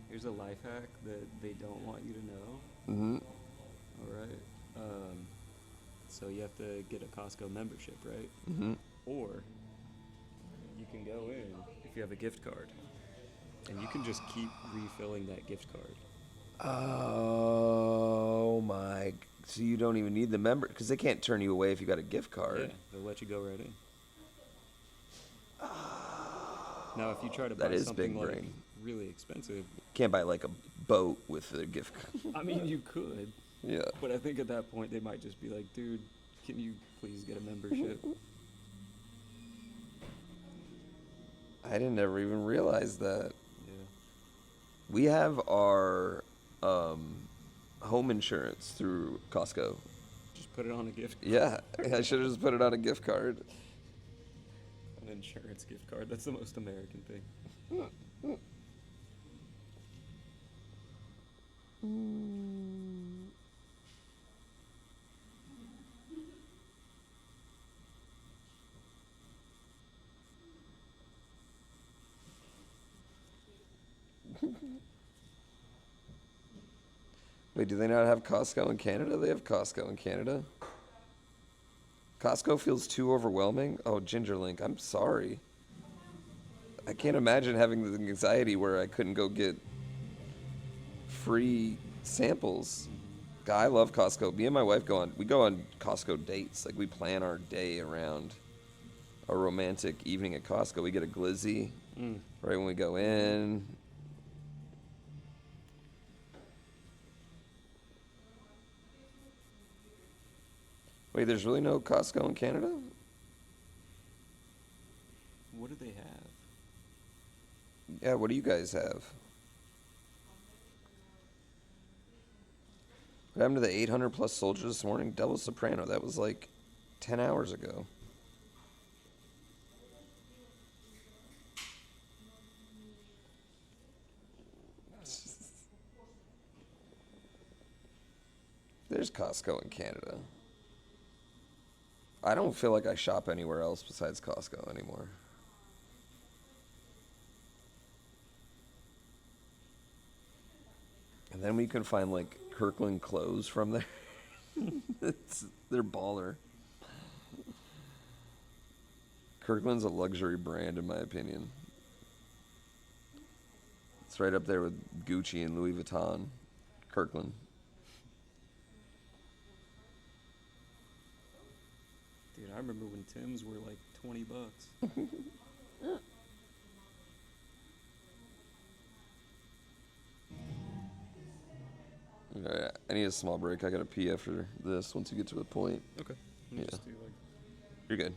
Here's a life hack that they don't want you to know. Mm-hmm. All right. So you have to get a Costco membership, right? Mm-hmm. Or you can go in if you have a gift card, and you can just keep refilling that gift card. Oh my! So you don't even need the member because they can't turn you away if you got a gift card. Yeah, they'll let you go right in. Now, if you try to That buy is something big like brain. really expensive, Can't buy like a boat with a gift card. I mean, you could, Yeah. but I think at that point they might just be like, dude, can you please get a membership? I didn't ever even realize that. Yeah. We have our home insurance through Costco. Just put it on a gift card. Yeah, I should have just put it on a gift card. An insurance gift card. That's the most American thing. Wait, do they not have Costco in Canada? They have Costco in Canada. Costco feels too overwhelming. Oh, Gingerlink, I'm sorry. I can't imagine having the anxiety where I couldn't go get free samples. God, I love Costco. Me and my wife we go on Costco dates. Like we plan our day around a romantic evening at Costco. We get a glizzy right when we go in. Wait, there's really no Costco in Canada? What do they have? Yeah, what do you guys have? What happened to the 800 plus soldiers this morning? Double Soprano. That was like 10 hours ago. There's Costco in Canada. I don't feel like I shop anywhere else besides Costco anymore. And then we can find like Kirkland clothes from there. They're baller. Kirkland's a luxury brand in my opinion. It's right up there with Gucci and Louis Vuitton. Kirkland. Dude, I remember when Tim's were like $20. Alright, I need a small break. I gotta pee after this once you get to a point. Okay. Yeah. Just do like You're good.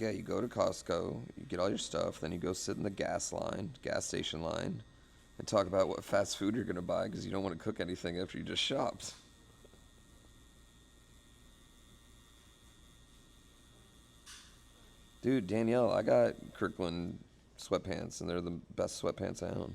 yeah, you go to Costco, you get all your stuff, then you go sit in the gas station line, and talk about what fast food you're going to buy because you don't want to cook anything after you just shopped. Dude, Danielle, I got Kirkland sweatpants, and they're the best sweatpants I own.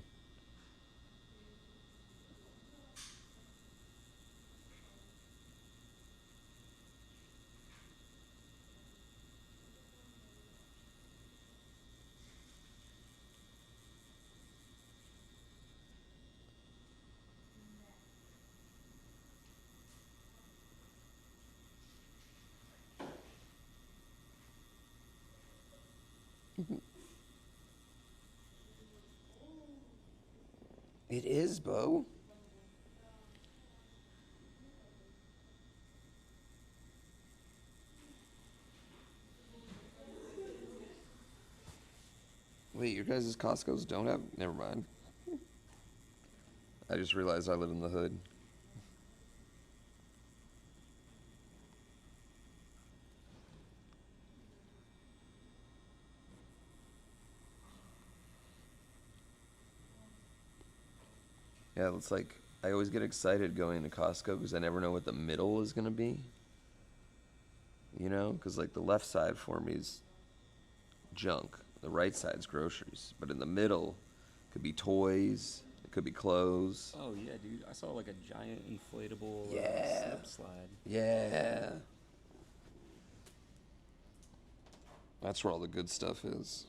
It is, Bo. Wait, your guys' Costco's don't have... Never mind. I just realized I live in the hood. Yeah, it's like, I always get excited going to Costco because I never know what the middle is going to be. You know? Because, like, the left side for me is junk. The right side's groceries. But in the middle, it could be toys. It could be clothes. Oh, yeah, dude. I saw, like, a giant inflatable slip slide. Yeah. That's where all the good stuff is.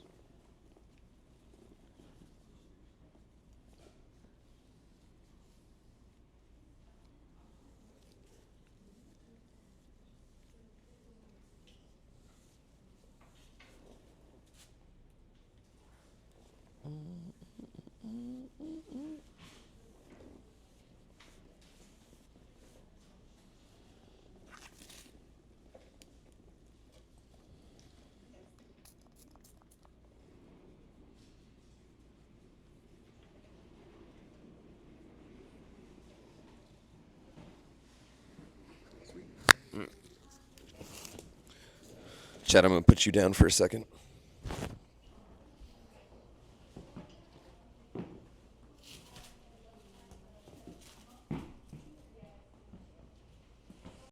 Chad, I'm going to put you down for a second.